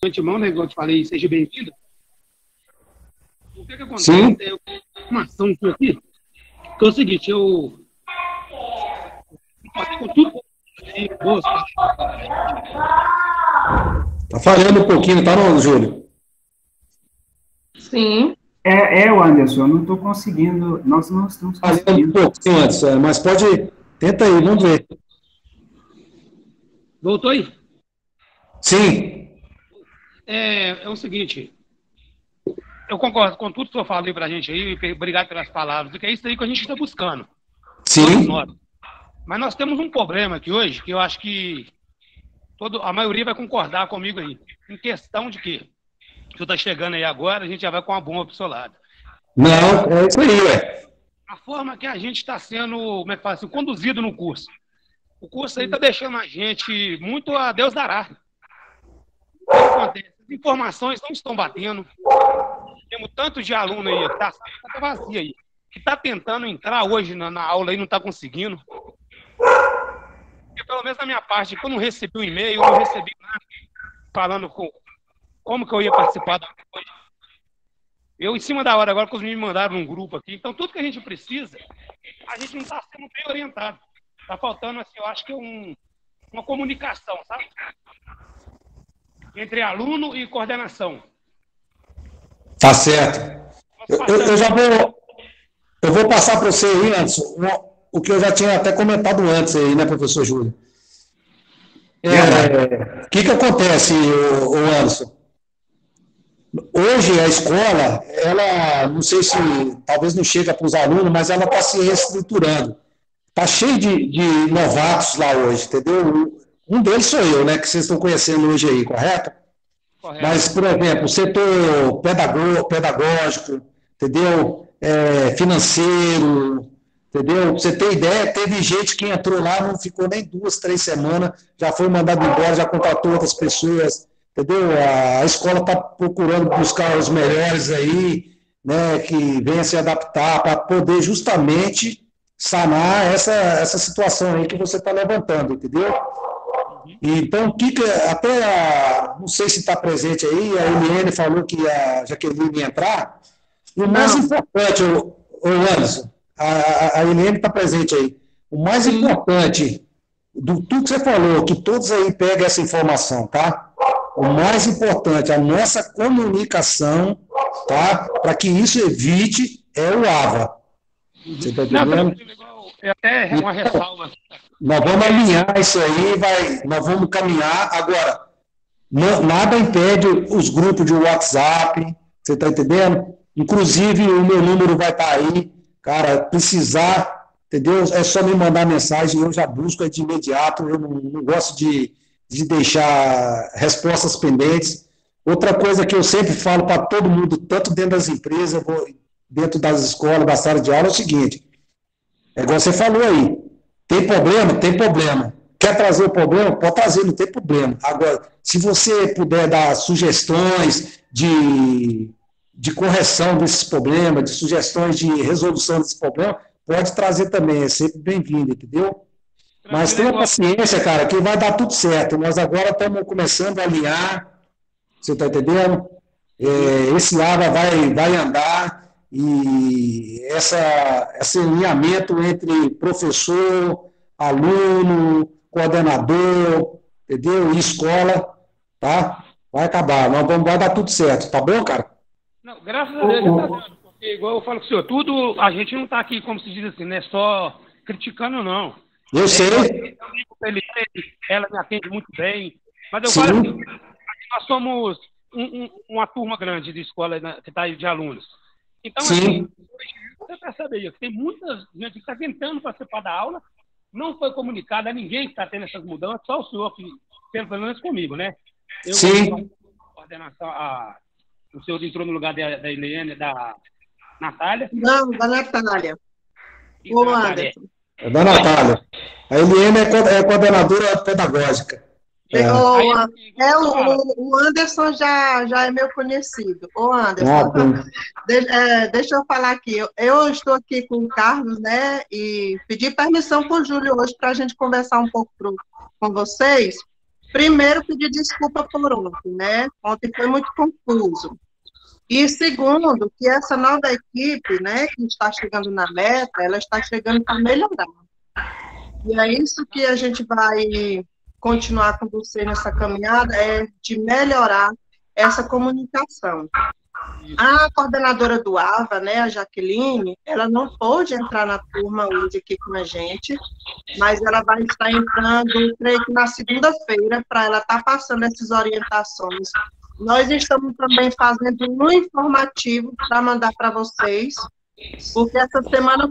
antemão, né, igual eu te falei, seja bem-vindo. O que acontece? Sim. Eu tenho uma ação aqui, que é o seguinte, eu passei com tudo boas. Tá falhando um pouquinho, tá não, Júlio? Sim. O Anderson, eu não estou conseguindo, nós não estamos Falhando um conseguindo. pouquinho antes, mas pode, tenta aí, vamos ver. Voltou aí? Sim. É o seguinte, eu concordo com tudo que eu falei pra gente aí, obrigado pelas palavras, porque é isso aí que a gente está buscando. Sim. Mas nós temos um problema aqui hoje, que eu acho que a maioria vai concordar comigo aí, em questão de que tu tá chegando aí agora, a gente já vai com uma bomba pro seu lado. Não, é isso aí, ué. A forma que a gente está sendo, como é que fala assim, conduzido no curso. O curso aí está deixando a gente muito a Deus dará. O que acontece? As informações não estão batendo. Temos tanto de aluno aí, que tá vazio aí, que está tentando entrar hoje na aula e não está conseguindo. Porque, pelo menos da minha parte, eu não recebi um e-mail, eu não recebi nada falando como que eu ia participar da coisa. Eu, em cima da hora, agora que os me mandaram num grupo aqui, então tudo que a gente precisa, a gente não está sendo bem orientado. Está faltando, assim, eu acho que uma comunicação, sabe? Entre aluno e coordenação. Tá certo. Eu vou passar para você aí, Anderson, o que eu já tinha até comentado antes aí, né, professor Júlio? O que acontece, o Anderson? Hoje a escola, ela, não sei se, talvez não chega para os alunos, mas ela está se reestruturando. Está cheio de novatos lá hoje, entendeu? Um deles sou eu, né, que vocês estão conhecendo hoje aí, correto? Correto. Mas, por exemplo, o setor pedagógico, entendeu? Financeiro, entendeu? Pra você ter ideia, teve gente que entrou lá, não ficou nem 2, 3 semanas, já foi mandado embora, já contratou outras pessoas, entendeu? A escola está procurando buscar os melhores aí, né, que venham se adaptar para poder justamente sanar essa situação aí que você está levantando, entendeu? Então, não sei se está presente aí, a Eliane falou que a Jaqueline ia entrar. O mais importante, o Anderson, a Eliane está presente aí. O mais importante do tudo que você falou, que todos aí pegam essa informação, tá? O mais importante, a nossa comunicação, tá? Para que isso evite, é o AVA. Você está entendendo? É até uma ressalva. Nós vamos alinhar isso aí, nós vamos caminhar. Agora, nada impede os grupos de WhatsApp, você está entendendo? Inclusive, o meu número vai estar aí. Cara, precisar, entendeu? É só me mandar mensagem, eu já busco de imediato. Eu não gosto de deixar respostas pendentes. Outra coisa que eu sempre falo para todo mundo, tanto dentro das empresas, dentro das escolas, da sala de aula, é o seguinte: é igual você falou aí. Tem problema? Tem problema. Quer trazer o problema? Pode trazer, não tem problema. Agora, se você puder dar sugestões de correção desses problemas, de sugestões de resolução desses problemas, pode trazer também, é sempre bem-vindo, entendeu? Mas tenha paciência, cara, que vai dar tudo certo. Nós agora estamos começando a alinhar, você está entendendo? Esse AVA vai andar. E esse alinhamento entre professor, aluno, coordenador, entendeu? E escola, tá? Vai acabar, vai dar tudo certo, tá bom, cara? Não, graças a Deus já tá dando, porque igual eu falo com o senhor, tudo, a gente não tá aqui, como se diz assim, né, só criticando, não. Eu sei. Ela me atende muito bem, mas eu falo assim, nós somos uma turma grande de escola que está aí de alunos. Então, assim, você percebe aí que tem muita gente que está tentando participar da aula, não foi comunicado a ninguém que está tendo essas mudanças, só o senhor, que, pelo menos comigo, né? Sim. Coordenação, o senhor entrou no lugar da Eliane, da Natália? Não, da Natália. Ô, Anderson. É da Natália. A Eliane é coordenadora pedagógica. O Anderson já é meu conhecido. Ô, Anderson, deixa eu falar aqui. Eu estou aqui com o Carlos, né? E pedi permissão para o Júlio hoje para a gente conversar um pouco com vocês. primeiro, pedir desculpa por ontem, né? Ontem foi muito confuso. E segundo, que essa nova equipe, né, que está chegando na meta, ela está chegando para melhorar. E é isso que a gente vai continuar com você nessa caminhada, é de melhorar essa comunicação. A coordenadora do AVA, né, a Jaqueline, ela não pôde entrar na turma hoje aqui com a gente, mas ela vai estar entrando, creio que na segunda-feira, para ela estar passando essas orientações. Nós estamos também fazendo um informativo para mandar para vocês, porque essa semana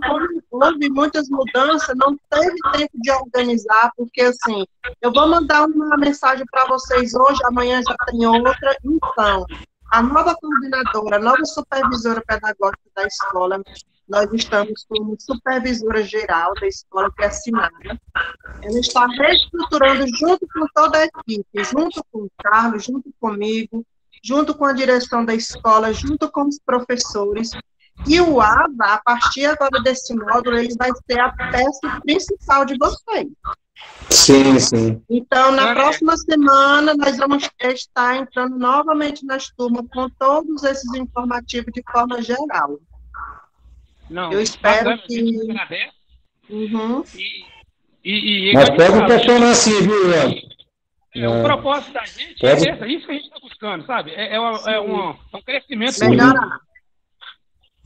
houve muitas mudanças, não teve tempo de organizar, porque assim, eu vou mandar uma mensagem para vocês hoje, amanhã já tem outra, então, a nova coordenadora, a nova supervisora pedagógica da escola, nós estamos como supervisora geral da escola, que é assinada, ela está reestruturando junto com toda a equipe, junto com o Carlos, junto comigo, junto com a direção da escola, junto com os professores. E o AVA, a partir agora desse módulo, ele vai ser a peça principal de vocês. Sim, sim. Então, na próxima semana, nós vamos estar entrando novamente nas turmas com todos esses informativos de forma geral. Não, eu espero bacana, que... Uhum. Mas pode questionar assim, viu, Ian? O propósito da gente é isso que a gente está buscando, sabe? É um crescimento melhorar.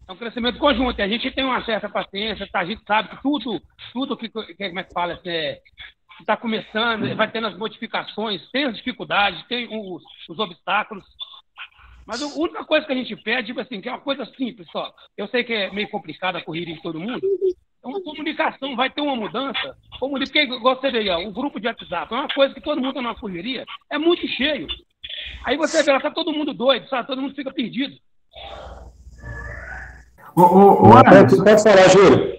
É um crescimento conjunto. A gente tem uma certa paciência, tá? A gente sabe que tudo que como é que fala, está começando, vai tendo as modificações, tem as dificuldades, tem os obstáculos. Mas a única coisa que a gente pede, tipo assim, que é uma coisa simples só. Eu sei que é meio complicado a corrida de todo mundo. É uma comunicação, vai ter uma mudança. Porque, igual você vê, o grupo de WhatsApp é uma coisa que todo mundo está numa correria, é muito cheio. Aí você vê, tá todo mundo doido, sabe? Todo mundo fica perdido. Pode falar, Júlio.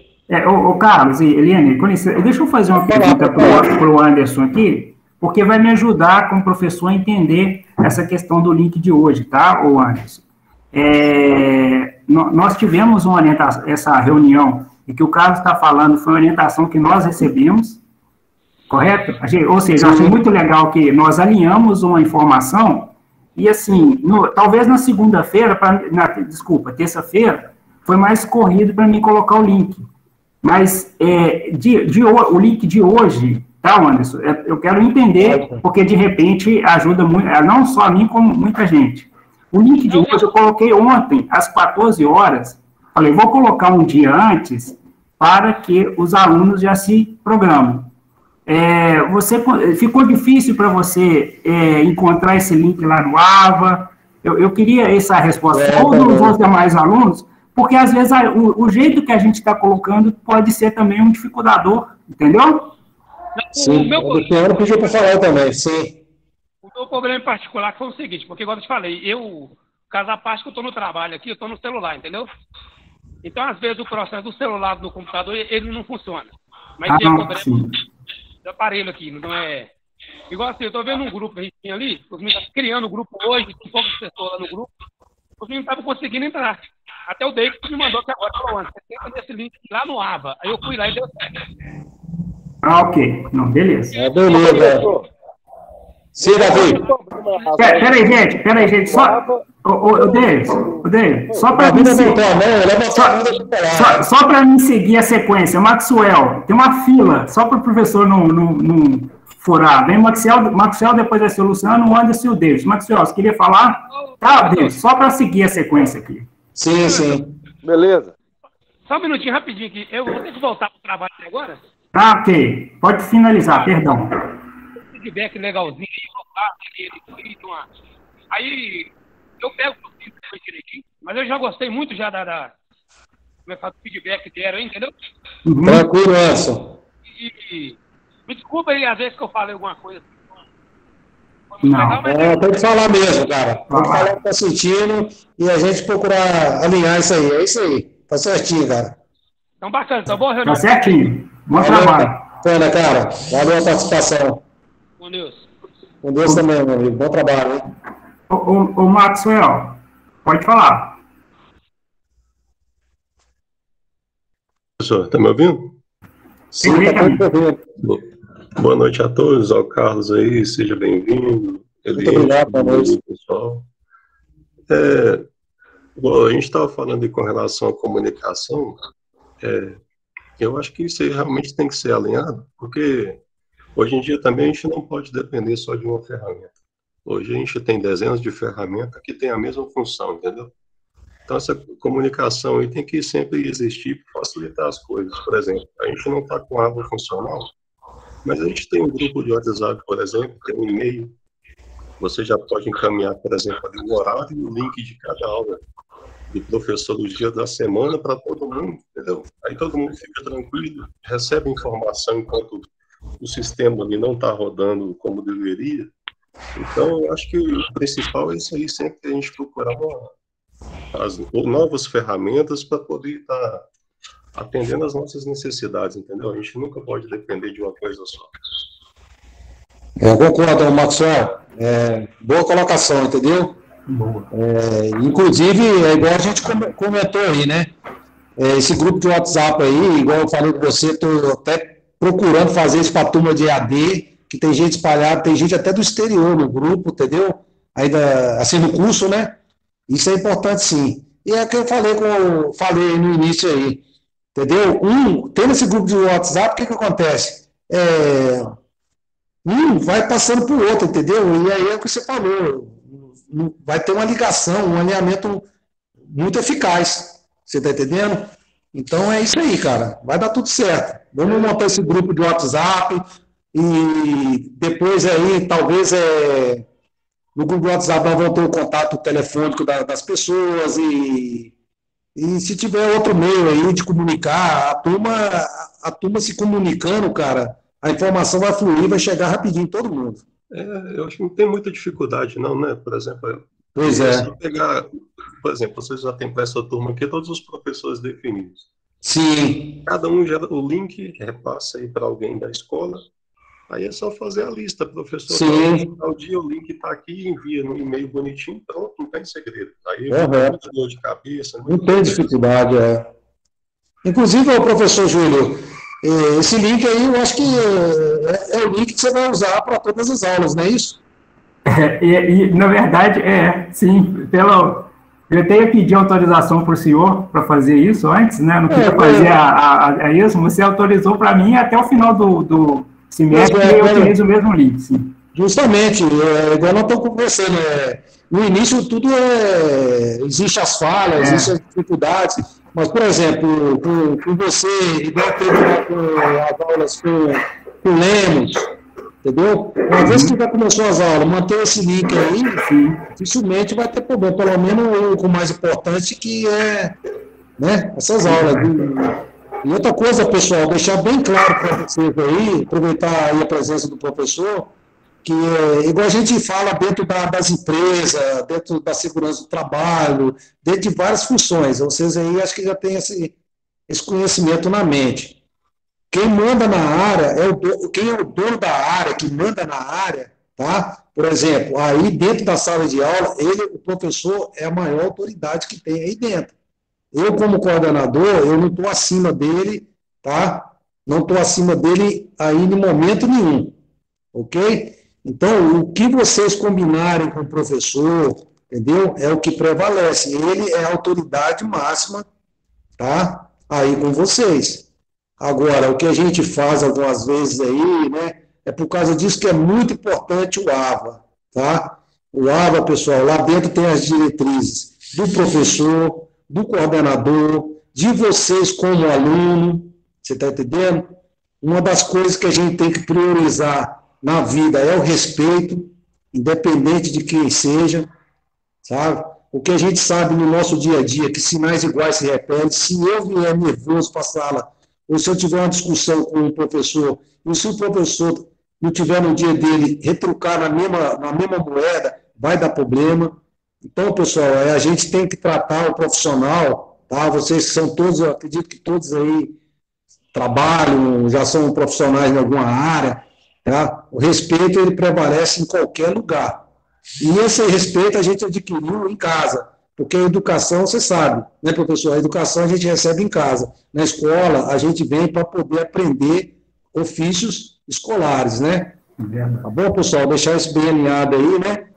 Carlos e Eliane, com licença, deixa eu fazer uma pergunta para o Anderson aqui, porque vai me ajudar como professor a entender essa questão do link de hoje, tá, Anderson? Nós tivemos essa reunião, e que o Carlos está falando foi uma orientação que nós recebemos, correto? Ou seja, eu achei muito legal que nós alinhamos uma informação, e assim, talvez na segunda-feira, terça-feira, foi mais corrido para mim colocar o link. Mas o link de hoje, tá, Anderson? Eu quero entender, porque de repente ajuda muito, não só a mim, como muita gente. O link de hoje eu coloquei ontem, às 14 horas. Falei, vou colocar um dia antes para que os alunos já se programem. Ficou difícil para você encontrar esse link lá no AVA? Eu queria essa resposta. Todos os demais alunos, porque às vezes o jeito que a gente está colocando pode ser também um dificultador, entendeu? Sim, o senhor pediu para falar também, sim. O meu problema em particular foi o seguinte, porque igual eu te falei, caso à parte que eu estou no trabalho aqui, eu estou no celular, entendeu? Então, às vezes, o processo do celular no computador, ele não funciona. Mas tem problema do aparelho aqui, não é... Igual assim, eu estou vendo um grupo que a gente tinha ali, os meninos estão criando um grupo hoje, tem poucas pessoas lá no grupo, os meninos não estavam conseguindo entrar. Até o David me mandou que agora, falou, você tenta nesse link lá no AVA. Aí eu fui lá e deu certo. Ok. Não, beleza. Beleza. Sim, Davi. Peraí, gente. Só, o David, só para mim só para mim seguir a sequência. Maxwell, tem uma fila, só para o professor não furar. Vem o Maxwell, depois vai ser o Luciano, o Anderson e o David. Maxwell, você queria falar? Tá, David, só para seguir a sequência aqui. Sim. Beleza. Só um minutinho, rapidinho aqui. Eu vou ter que voltar para o trabalho agora. Tá, ok. Pode finalizar, perdão. Feedback legalzinho aí eu pego o feedback direitinho, mas eu já gostei muito já do feedback que deram, entendeu? Tranquilo, Anderson. E me desculpa aí, às vezes que eu falei alguma coisa. Não. Tem que falar mesmo, cara. Tem que falar o que tá sentindo e a gente procurar alinhar isso aí. É isso aí. Tá certinho, cara. Então, bacana. Tá bom, reunião? Tá certinho. Bom trabalho. Bacana, cara. Valeu a participação. Com Deus. Com Deus também, meu amigo. Bom trabalho, hein? Ô Maxwell, pode falar. Professor, tá me ouvindo? Sim, tá me ouvindo. Boa noite a todos, ao Carlos aí, seja bem-vindo. Muito obrigado, boa noite. Pessoal. A gente estava falando com relação à comunicação, eu acho que isso aí realmente tem que ser alinhado, porque hoje em dia também a gente não pode depender só de uma ferramenta. Hoje a gente tem dezenas de ferramentas que têm a mesma função, entendeu? Então essa comunicação aí tem que sempre existir para facilitar as coisas. Por exemplo, a gente não está com água funcional, mas a gente tem um grupo de WhatsApp, por exemplo, tem um e-mail. Você já pode encaminhar, por exemplo, ali o horário e o link de cada aula do professor do dia da semana para todo mundo, entendeu? Aí todo mundo fica tranquilo, recebe informação enquanto o sistema ali não está rodando como deveria. Então, eu acho que o principal é isso aí, sempre a gente procurar as novas ferramentas para poder estar atendendo às nossas necessidades, entendeu? A gente nunca pode depender de uma coisa só. Eu concordo, Maxwell. Boa colocação, entendeu? Boa. Inclusive, é igual a gente comentou aí, né? Esse grupo de WhatsApp aí, igual eu falei com você, estou até procurando fazer isso para a turma de EAD, que tem gente espalhada, tem gente até do exterior no grupo, entendeu? Ainda, assim, no curso, né? Isso é importante, sim. E é o que eu falei no início aí, entendeu? Tendo esse grupo de WhatsApp, o que acontece? Um vai passando para o outro, entendeu? E aí é o que você falou, vai ter uma ligação, um alinhamento muito eficaz, você está entendendo? Então é isso aí, cara, vai dar tudo certo. Vamos montar esse grupo de WhatsApp e depois aí, talvez, no grupo de WhatsApp nós vamos ter o contato telefônico das pessoas e se tiver outro meio aí de comunicar, a turma se comunicando, cara, a informação vai fluir, vai chegar rapidinho em todo mundo. Eu acho que não tem muita dificuldade, não, né? Por exemplo, pois é. Só pegar, por exemplo, vocês já têm para essa turma aqui todos os professores definidos. Sim. Cada um gera o link, repassa aí para alguém da escola. Aí é só fazer a lista, professor. Tal dia o link está aqui, envia no e-mail bonitinho, pronto, não tem segredo. Aí muita dor de cabeça. Não tem dificuldade, Inclusive, o professor Júlio, esse link aí, eu acho que é o link que você vai usar para todas as aulas, não é isso? Na verdade, sim. Eu até pedi autorização para o senhor para fazer isso antes, né? Não queria fazer isso, você autorizou para mim até o final do semestre eu utilizo o mesmo link, sim. Justamente, igual nós estamos conversando, no início tudo existe as falhas, existem as dificuldades, mas, por exemplo, com você, igual teve lá com as aulas com o Lemos, entendeu? Uma vez que já começou as aulas, manter esse link aí, dificilmente vai ter problema, pelo menos o mais importante que é, né, essas aulas. E outra coisa, pessoal, deixar bem claro para vocês aí, aproveitar aí a presença do professor, que igual a gente fala dentro das empresas, dentro da segurança do trabalho, dentro de várias funções, vocês aí acho que já têm esse conhecimento na mente. Quem manda na área, quem é o dono da área, que manda na área, tá? Por exemplo, aí dentro da sala de aula, o professor é a maior autoridade que tem aí dentro. Eu, como coordenador, eu não estou acima dele, tá? Não estou acima dele aí em momento nenhum, ok? Então, o que vocês combinarem com o professor, entendeu? É o que prevalece. Ele é a autoridade máxima, tá? Aí com vocês. Agora, o que a gente faz algumas vezes aí, né? É por causa disso que é muito importante o AVA, tá? O AVA, pessoal, lá dentro tem as diretrizes do professor, do coordenador, de vocês como aluno, você está entendendo? Uma das coisas que a gente tem que priorizar na vida é o respeito, independente de quem seja, sabe? O que a gente sabe no nosso dia a dia, que sinais iguais se repetem, se eu vier nervoso para a sala, ou se eu tiver uma discussão com um professor, e se o professor não tiver no dia dele retrucar na mesma moeda, vai dar problema. Então, pessoal, a gente tem que tratar o profissional, tá? Vocês são todos, eu acredito que todos aí trabalham, já são profissionais em alguma área, tá? O respeito, ele prevalece em qualquer lugar. E esse respeito a gente adquiriu em casa, porque a educação, você sabe, né, professor? A educação a gente recebe em casa. Na escola, a gente vem para poder aprender ofícios escolares, né? Tá bom, pessoal? Deixar isso bem alinhado aí, né?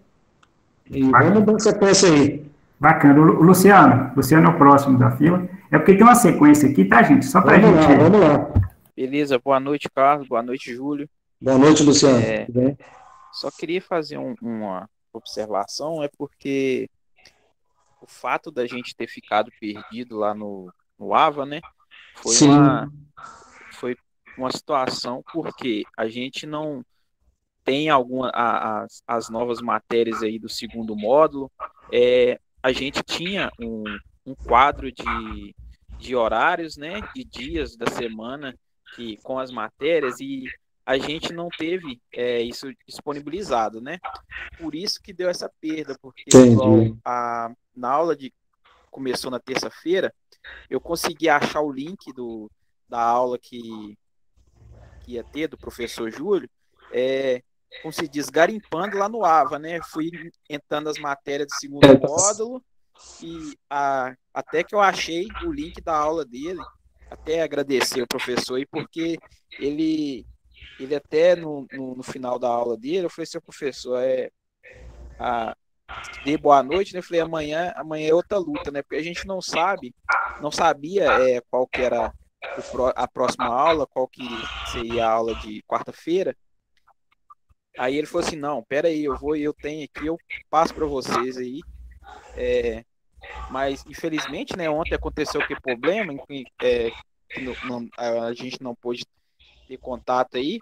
E vamos dar sequência aí. Bacana. O Luciano é o próximo da fila. É porque tem uma sequência aqui, tá, gente? Só pra gente... Vamos lá. Beleza, boa noite, Carlos. Boa noite, Júlio. Boa noite, Luciano. Tudo bem? Só queria fazer uma observação, é porque o fato da gente ter ficado perdido lá no AVA, né? Foi uma situação porque a gente não tem as novas matérias aí do segundo módulo. A gente tinha um quadro de horários, né? De dias da semana com as matérias, e a gente não teve isso disponibilizado, né? Por isso que deu essa perda, porque na aula começou na terça-feira, eu consegui achar o link da aula que ia ter, do professor Júlio, como se diz, garimpando lá no AVA, né? Fui entrando as matérias do segundo módulo, e até que eu achei o link da aula dele, até agradecer o professor aí, porque ele até no final da aula dele, eu falei, seu professor, dê boa noite, né? Eu falei, amanhã é outra luta, né? Porque a gente não sabia qual que era a próxima aula, qual que seria a aula de quarta-feira. Aí ele falou assim, não, peraí, eu tenho aqui, eu passo para vocês aí. Mas, infelizmente, né, ontem aconteceu aquele problema, a gente não pôde ter contato aí,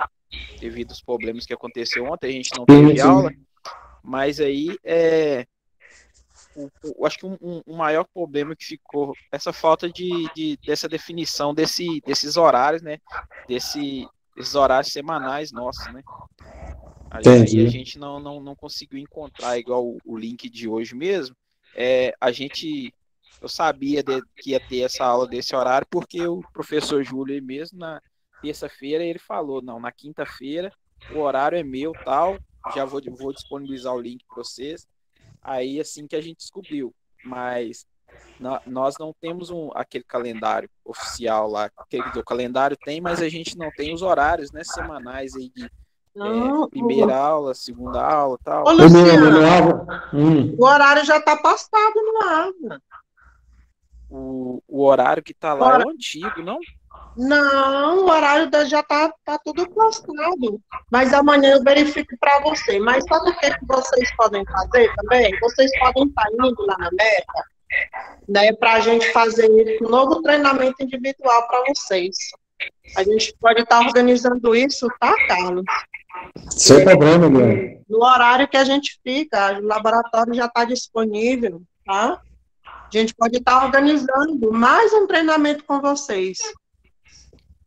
devido aos problemas que aconteceu ontem, a gente não teve aula, mas aí acho que um maior problema que ficou essa falta dessa definição desses horários, né, desses horários semanais nossos, né. Aí a gente não conseguiu encontrar igual o link de hoje mesmo. Eu sabia que ia ter essa aula desse horário, porque o professor Júlio mesmo, na terça-feira, ele falou, não, na quinta-feira o horário é meu, tal, já vou disponibilizar o link para vocês. Aí, assim que a gente descobriu, mas nós não temos aquele calendário oficial lá, o calendário tem, mas a gente não tem os horários, né, semanais aí de primeira aula, segunda aula, tal. Ô, Luciano, o horário já está postado no AVA. O horário que está lá é o antigo, não? Não, o horário já tá tudo postado. Mas amanhã eu verifico para você. Mas sabe o que vocês podem fazer também? Vocês podem estar indo lá na Meta, né, para a gente fazer um novo treinamento individual para vocês. A gente pode estar organizando isso, tá, Carlos? Sem problema, meu. No horário que a gente fica, o laboratório já está disponível, tá? A gente pode estar organizando mais um treinamento com vocês,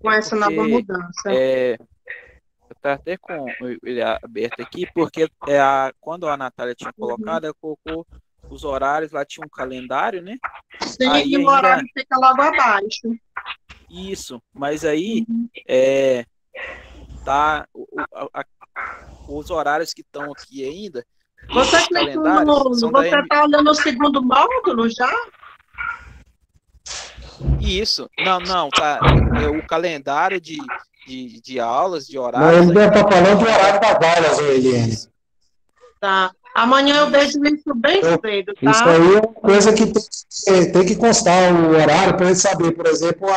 com essa nova mudança. Eu estou até com ele aberto aqui, porque quando a Natália tinha colocado, ela colocou os horários, lá tinha um calendário, né? Sim, aí o horário fica logo abaixo. Isso, mas aí os horários que estão aqui ainda. Você está olhando o segundo módulo já? Isso, não, tá. O calendário de aulas, de horários. Não, ele está falando do horário das aulas, Eliane. Tá. Amanhã eu vejo isso bem cedo, tá? Isso aí é uma coisa que tem que constar o horário para ele saber, por exemplo,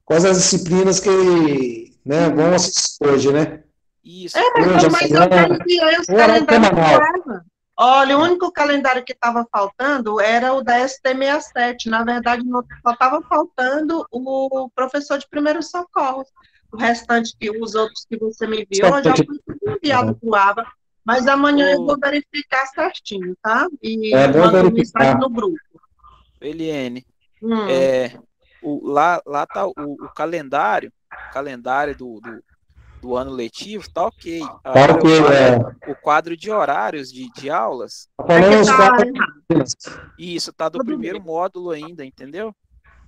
quais as disciplinas que vão assistir hoje, né? Isso. Mas eu já enviei os calendários. Olha, o único calendário que estava faltando era o da ST67. Na verdade, só estava faltando o professor de primeiros socorros. O restante, os outros que você me enviou, já foi enviado para o AVA. Mas amanhã eu vou verificar certinho, tá? E mando mensagem no grupo. Eliane, lá tá o calendário do ano letivo, tá ok. O quadro de horários de aulas. Isso, tá do tudo primeiro bem. Módulo ainda, entendeu?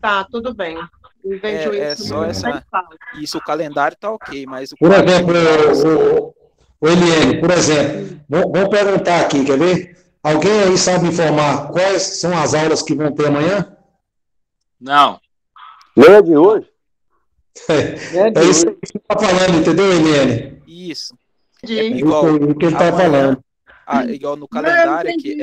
Tá, tudo bem. Eu vejo isso. Só isso, o calendário tá ok, mas por exemplo, o Eliane, por exemplo, vamos perguntar aqui, quer ver? Alguém aí sabe informar quais são as aulas que vão ter amanhã? Não. Nem a de hoje? É isso que você está falando, entendeu, Eliane? Isso. Igual o que ele está falando. Igual no calendário, aqui,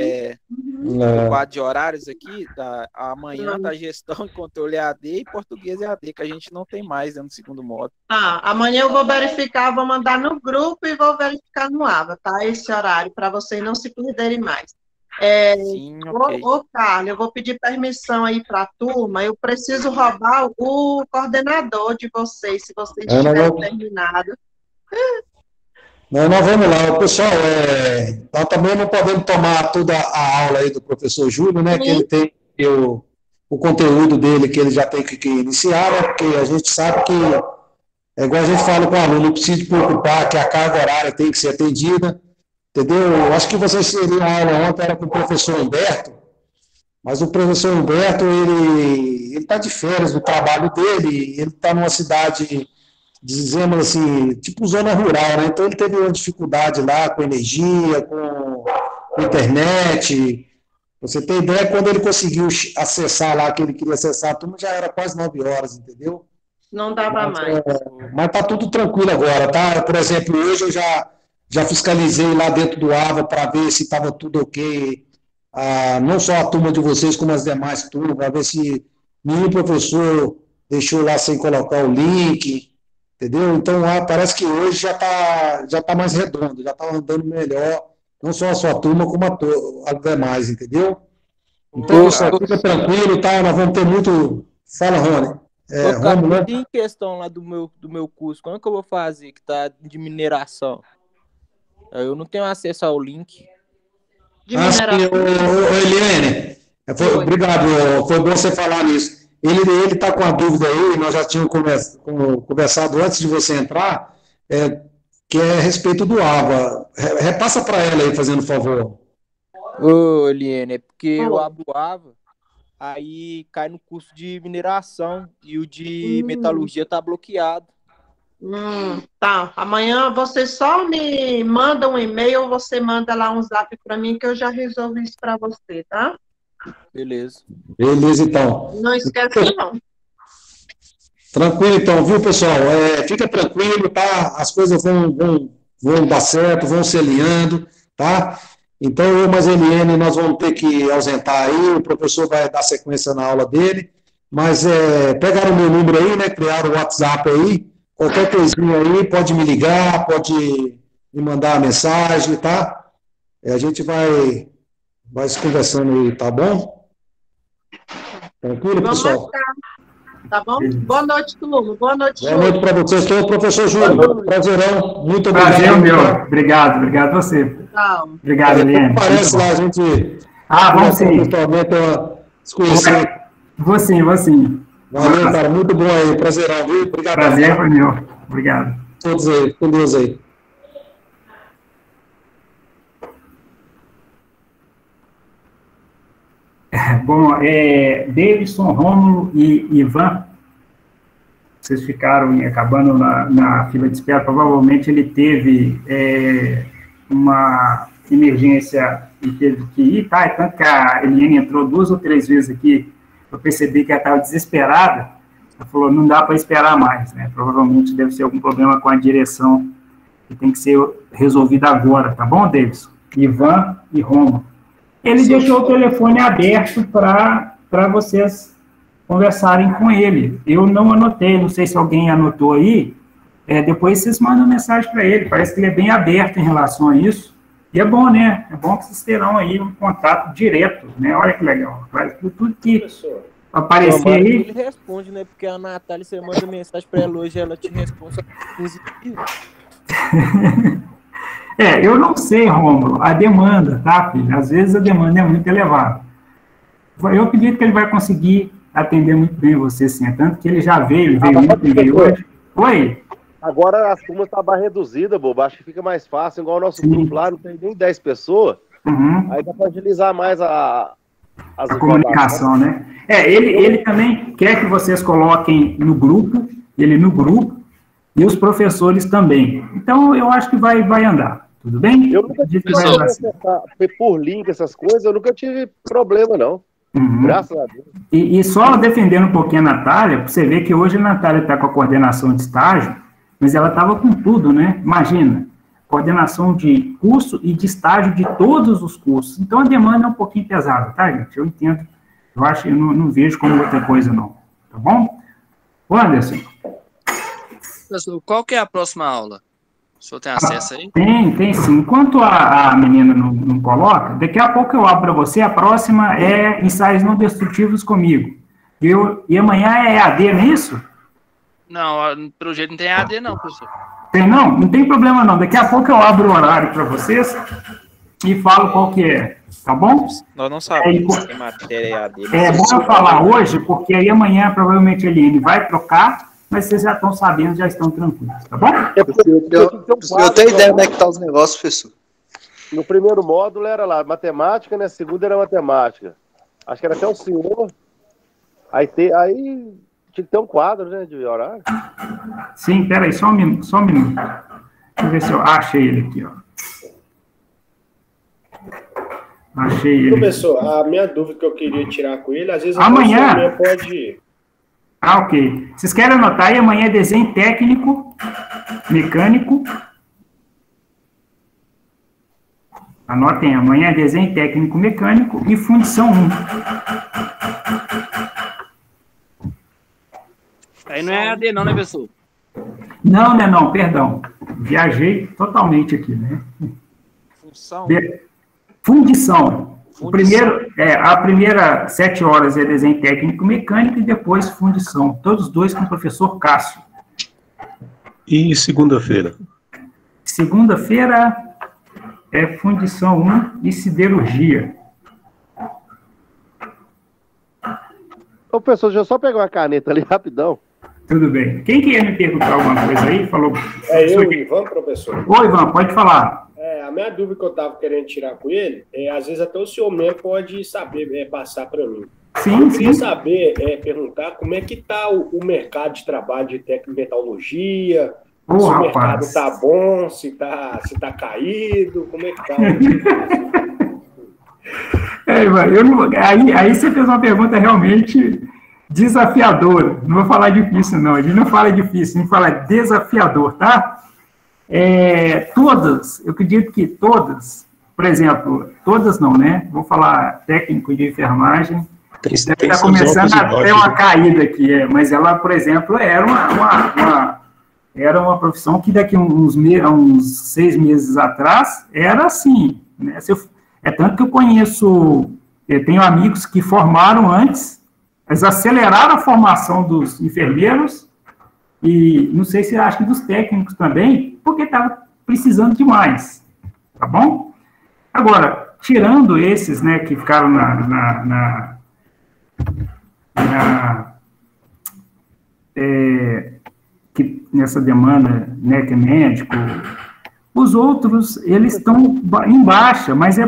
no quadro de horários aqui, amanhã da gestão e controle EAD e português EAD, que a gente não tem mais no segundo módulo. Amanhã eu vou verificar, vou mandar no grupo e vou verificar no AVA, tá? Esse horário, para vocês não se perderem mais. Sim, ok. Ô, Carlos, eu vou pedir permissão aí para a turma, eu preciso roubar o coordenador de vocês, se vocês tiverem terminado. Nós vamos lá, pessoal, nós também não podemos tomar toda a aula aí do professor Júlio, né, que ele tem o conteúdo dele, que ele já tem que iniciar, né, porque a gente sabe que, igual a gente fala com o aluno, não precisa se preocupar que a carga horária tem que ser atendida, entendeu? Eu acho que vocês teriam a aula ontem, era com o professor Humberto, mas o professor Humberto, ele está de férias do trabalho dele, ele está numa cidade, dizemos assim, tipo zona rural, né? Então ele teve uma dificuldade lá com energia, com internet. Você tem ideia, quando ele conseguiu acessar lá, que ele queria acessar a turma, já era quase 9 horas, entendeu? Não dava mais. Mas tá tudo tranquilo agora, tá? Por exemplo, hoje eu já fiscalizei lá dentro do AVA para ver se estava tudo ok, não só a turma de vocês, como as demais turmas, para ver se nenhum professor deixou lá sem colocar o link, entendeu? Então, parece que hoje já tá mais redondo, já está andando melhor, não só a sua turma, como as demais, entendeu? Então, pessoal, fica tranquilo, tá? Nós vamos ter muito... Fala, Rony. Rony, tem questão lá do meu curso, como é que eu vou fazer, que tá de mineração? Eu não tenho acesso ao link. De mineração. Eliane, obrigado, foi bom você falar nisso. Ele está com a dúvida aí, nós já tínhamos conversado antes de você entrar, que é a respeito do AVA. Repassa para ela aí, fazendo favor. Ô, Eliane, é porque eu abro o AVA, aí cai no curso de mineração e o de metalurgia está bloqueado. Tá, amanhã você só me manda um e-mail ou você manda lá um zap para mim que eu já resolvo isso para você, tá? Beleza. Beleza, então. Não esquece, não. Tranquilo, então, viu, pessoal? Fica tranquilo, tá? As coisas vão dar certo, vão se alinhando, tá? Então, eu mais a Eliane, nós vamos ter que ausentar aí, o professor vai dar sequência na aula dele, mas pegaram o meu número aí, né? Criaram o WhatsApp aí, qualquer coisinha aí, pode me ligar, pode me mandar uma mensagem, tá? A gente vai se conversando aí, tá bom? Tranquilo, pessoal? Marcar, tá bom? Boa noite, turma. Boa noite, Júlio. Boa noite para vocês todos. Professor Júlio, prazerão. Muito obrigado. Prazer, meu. Obrigado a você. Tchau. Obrigado, Eliane. Parece lá, a gente... vamos sim. Se conhecer. Vou sim. Valeu, cara. Muito bom aí. Prazerão, viu? Obrigado. Prazer foi meu. Obrigado. Todos aí. Com Deus aí. Bom, Davidson, Rômulo e Ivan, vocês ficaram acabando na fila de espera, provavelmente ele teve uma emergência e teve que ir, tá? Tanto que a Eliane entrou 2 ou 3 vezes aqui, eu percebi que ela estava desesperada, ela falou, não dá para esperar mais, né? Provavelmente deve ser algum problema com a direção que tem que ser resolvido agora, tá bom, Davidson? Ivan e Rômulo. Ele deixou o telefone aberto para vocês conversarem com ele. Eu não anotei, não sei se alguém anotou aí. Depois vocês mandam mensagem para ele. Parece que ele é bem aberto em relação a isso. E é bom, né? É bom que vocês terão aí um contato direto, né? Olha que legal. Tudo que aparecer aí... Ele responde, né? Porque a Natália, você manda mensagem para ela hoje, ela te responde só por 15 dias. Eu não sei, Rômulo, a demanda, tá, filho? Às vezes a demanda é muito elevada. Eu acredito que ele vai conseguir atender muito bem você, sim. Tanto que ele já veio hoje. Oi? Agora as turmas estão mais reduzidas, bobo. Acho que fica mais fácil, igual o nosso grupo lá, não tem nem 10 pessoas. Aí dá para agilizar mais a comunicação, né? Ele também quer que vocês coloquem no grupo, e os professores também. Então, eu acho que vai andar. Tudo bem? Eu nunca tive por link, essas coisas, eu nunca tive problema, não. Graças a Deus. E só defendendo um pouquinho a Natália, para você ver que hoje a Natália está com a coordenação de estágio, mas ela estava com tudo, né? Imagina, coordenação de curso e de estágio de todos os cursos. Então, a demanda é um pouquinho pesada, tá, gente? Eu entendo. Eu não vejo como outra coisa, não. Tá bom? Ô, Anderson. Professor, qual que é a próxima aula? O senhor tem acesso aí? Tem sim. Enquanto a menina não coloca, daqui a pouco eu abro para você. A próxima é ensaios não destrutivos comigo. E amanhã é EAD, não é isso? Não, pelo jeito não tem EAD não, professor. Tem não? Não tem problema não. Daqui a pouco eu abro o horário para vocês e falo qual que é. Tá bom? Nós não sabemos se tem matéria EAD. É bom eu falar hoje, porque aí amanhã provavelmente a Eliane vai trocar, mas vocês já estão sabendo, já estão tranquilos, tá bom? Eu tenho ideia como é que tá os negócios, professor. No primeiro módulo era lá, matemática, né? Segundo era matemática. Acho que era até o senhor. Aí tinha que ter um quadro, né, de horário. Sim, peraí, só um minuto. Deixa eu ver se eu achei ele aqui, ó. Achei ele. Professor, a minha dúvida que eu queria tirar com ele, às vezes amanhã pode ir. Ah, ok. Vocês querem anotar aí? Amanhã é desenho técnico, mecânico. Anotem, amanhã é desenho técnico, mecânico e fundição 1. Aí não é EAD não, né, professor? Não, perdão. Viajei totalmente aqui, né? Fundição. A primeira 7 horas é desenho técnico mecânico e depois fundição. Todos dois com o professor Cássio. E segunda-feira? Segunda-feira é fundição 1 e siderurgia. Ô, professor, deixa eu só pegar uma caneta ali rapidão. Tudo bem. Quem que ia me perguntar alguma coisa aí? Falou. É eu, Ivan, professor. Oi, Ivan, pode falar. A minha dúvida que eu estava querendo tirar com ele, às vezes até o senhor mesmo pode saber passar para mim. Sim, eu queria saber, perguntar como é que está o mercado de trabalho de tecnometalurgia, se o mercado está bom, se tá caído, como é que está? Ivan, aí você fez uma pergunta realmente desafiadora. Não vou falar difícil, não. A gente não fala difícil, a gente fala desafiador, tá? Todas, eu acredito que todas, por exemplo, todas não, né? Vou falar técnico de enfermagem, está começando a ter uma caída aqui, mas ela, por exemplo, era uma profissão que daqui a uns 6 meses atrás era assim, né? É tanto que eu tenho amigos que formaram antes, eles aceleraram a formação dos enfermeiros e não sei se acho que dos técnicos também, porque estava precisando demais, tá bom? Agora, tirando esses, né, que ficaram nessa demanda, né, que é médico, os outros, eles estão em baixa, mas é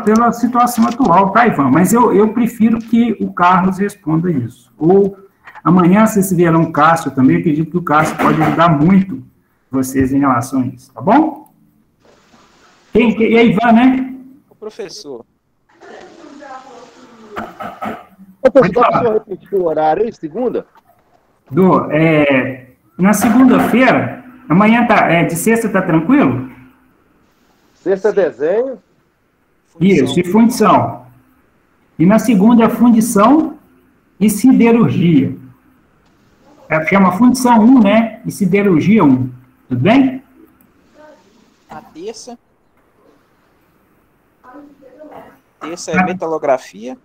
pela situação atual, tá, Ivan? Mas eu prefiro que o Carlos responda isso. Ou amanhã, se vocês vieram o Cássio também, eu acredito que o Cássio pode ajudar muito vocês em relação a isso, tá bom? E a Ivan, né? O professor. Pode repetir o horário aí, segunda? Na segunda-feira, amanhã de sexta tá tranquilo? Sexta é desenho. Isso, e fundição. E na segunda é fundição e siderurgia. Chama fundição 1, né? E siderurgia 1. Tudo bem? A terça. Terça é metalografia.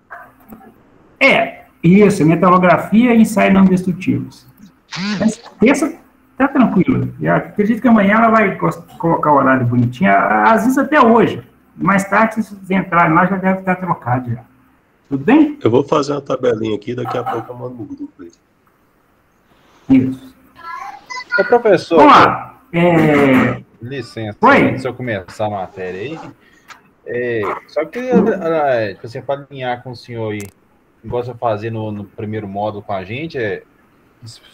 Isso, metalografia e ensaios não destrutivos. Terça tá tranquilo. Eu acredito que amanhã ela vai colocar o horário bonitinho, às vezes até hoje. Mais tarde, se vocês entrarem lá, já deve estar trocado já. Tudo bem? Eu vou fazer uma tabelinha aqui, daqui a pouco eu mando no grupo aí. Isso. Ô, professor. Vamos lá. Licença, Oi? antes de eu começar a matéria aí. Só que você para alinhar com o senhor aí, igual você fazer no primeiro módulo com a gente,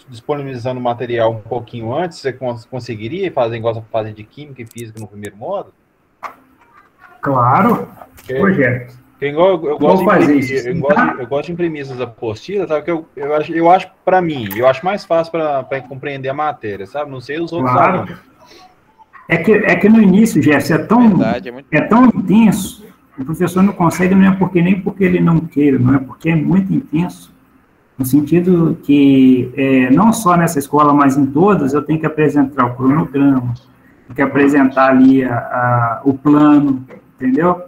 disponibilizando o material um pouquinho antes, você conseguiria fazer igual você fazer de química e física no primeiro módulo? Claro. Projeto. Eu gosto de imprimir essas apostilas, sabe? Que eu acho para mim, eu acho mais fácil para compreender a matéria, sabe? Não sei os outros alunos. É que no início, Gerson, é tão intenso, o professor não consegue, não é nem porque ele não queira, não é porque é muito intenso, no sentido que não só nessa escola, mas em todas, eu tenho que apresentar o cronograma, tenho que apresentar ali o plano, entendeu?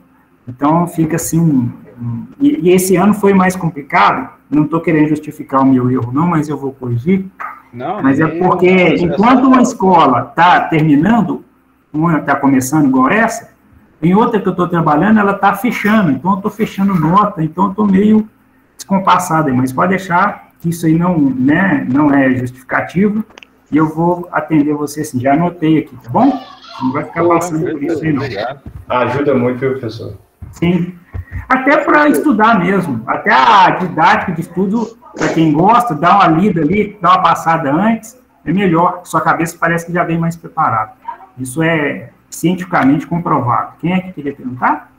Então, fica assim, e esse ano foi mais complicado, não estou querendo justificar o meu erro, não, mas eu vou corrigir, mas é porque, enquanto uma escola está terminando, uma está começando igual essa, em outra que eu estou trabalhando, ela está fechando, então eu estou fechando nota, então eu estou meio descompassado, mas pode deixar que isso aí não é justificativo, e eu vou atender você assim, já anotei aqui, tá bom? Não vai ficar passando por isso aí, não. Ajuda muito, professor. Sim, até para estudar mesmo, até a didática de estudo, para quem gosta, dá uma lida ali, dá uma passada antes, é melhor, sua cabeça parece que já vem mais preparada. Isso é cientificamente comprovado. Quem é que queria perguntar?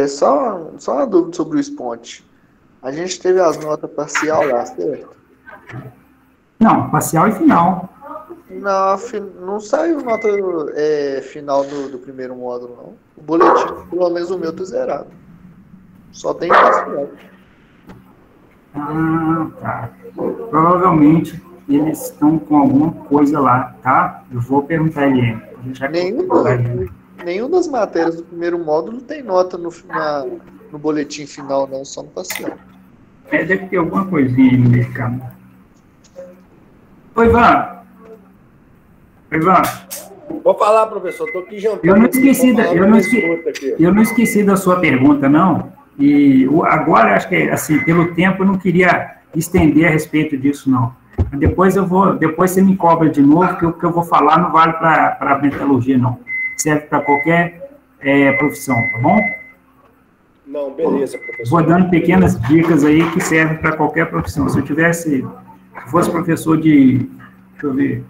Só uma dúvida sobre o Sponte. A gente teve as notas parcial lá, certo? Não, parcial e final. Não saiu nota final do primeiro módulo, não. O boletim, pelo menos o meu, tá zerado. Só tem parcial. Tá. Provavelmente eles estão com alguma coisa lá, tá? Eu vou perguntar a Eliane. Nenhuma das matérias do primeiro módulo tem nota no boletim final, não, só no parcial. Deve ter alguma coisinha aí no mercado. Oi, Ivan. Vou falar, professor, estou aqui jantando. Eu não esqueci da sua pergunta, não. E agora, acho que, assim, pelo tempo, eu não queria estender a respeito disso, não. Depois você me cobra de novo, que o que eu vou falar não vale para a metalurgia, não. Serve para qualquer profissão, tá bom? Não, beleza, professor. Vou dando pequenas dicas aí que servem para qualquer profissão. Se eu fosse professor de, deixa eu ver,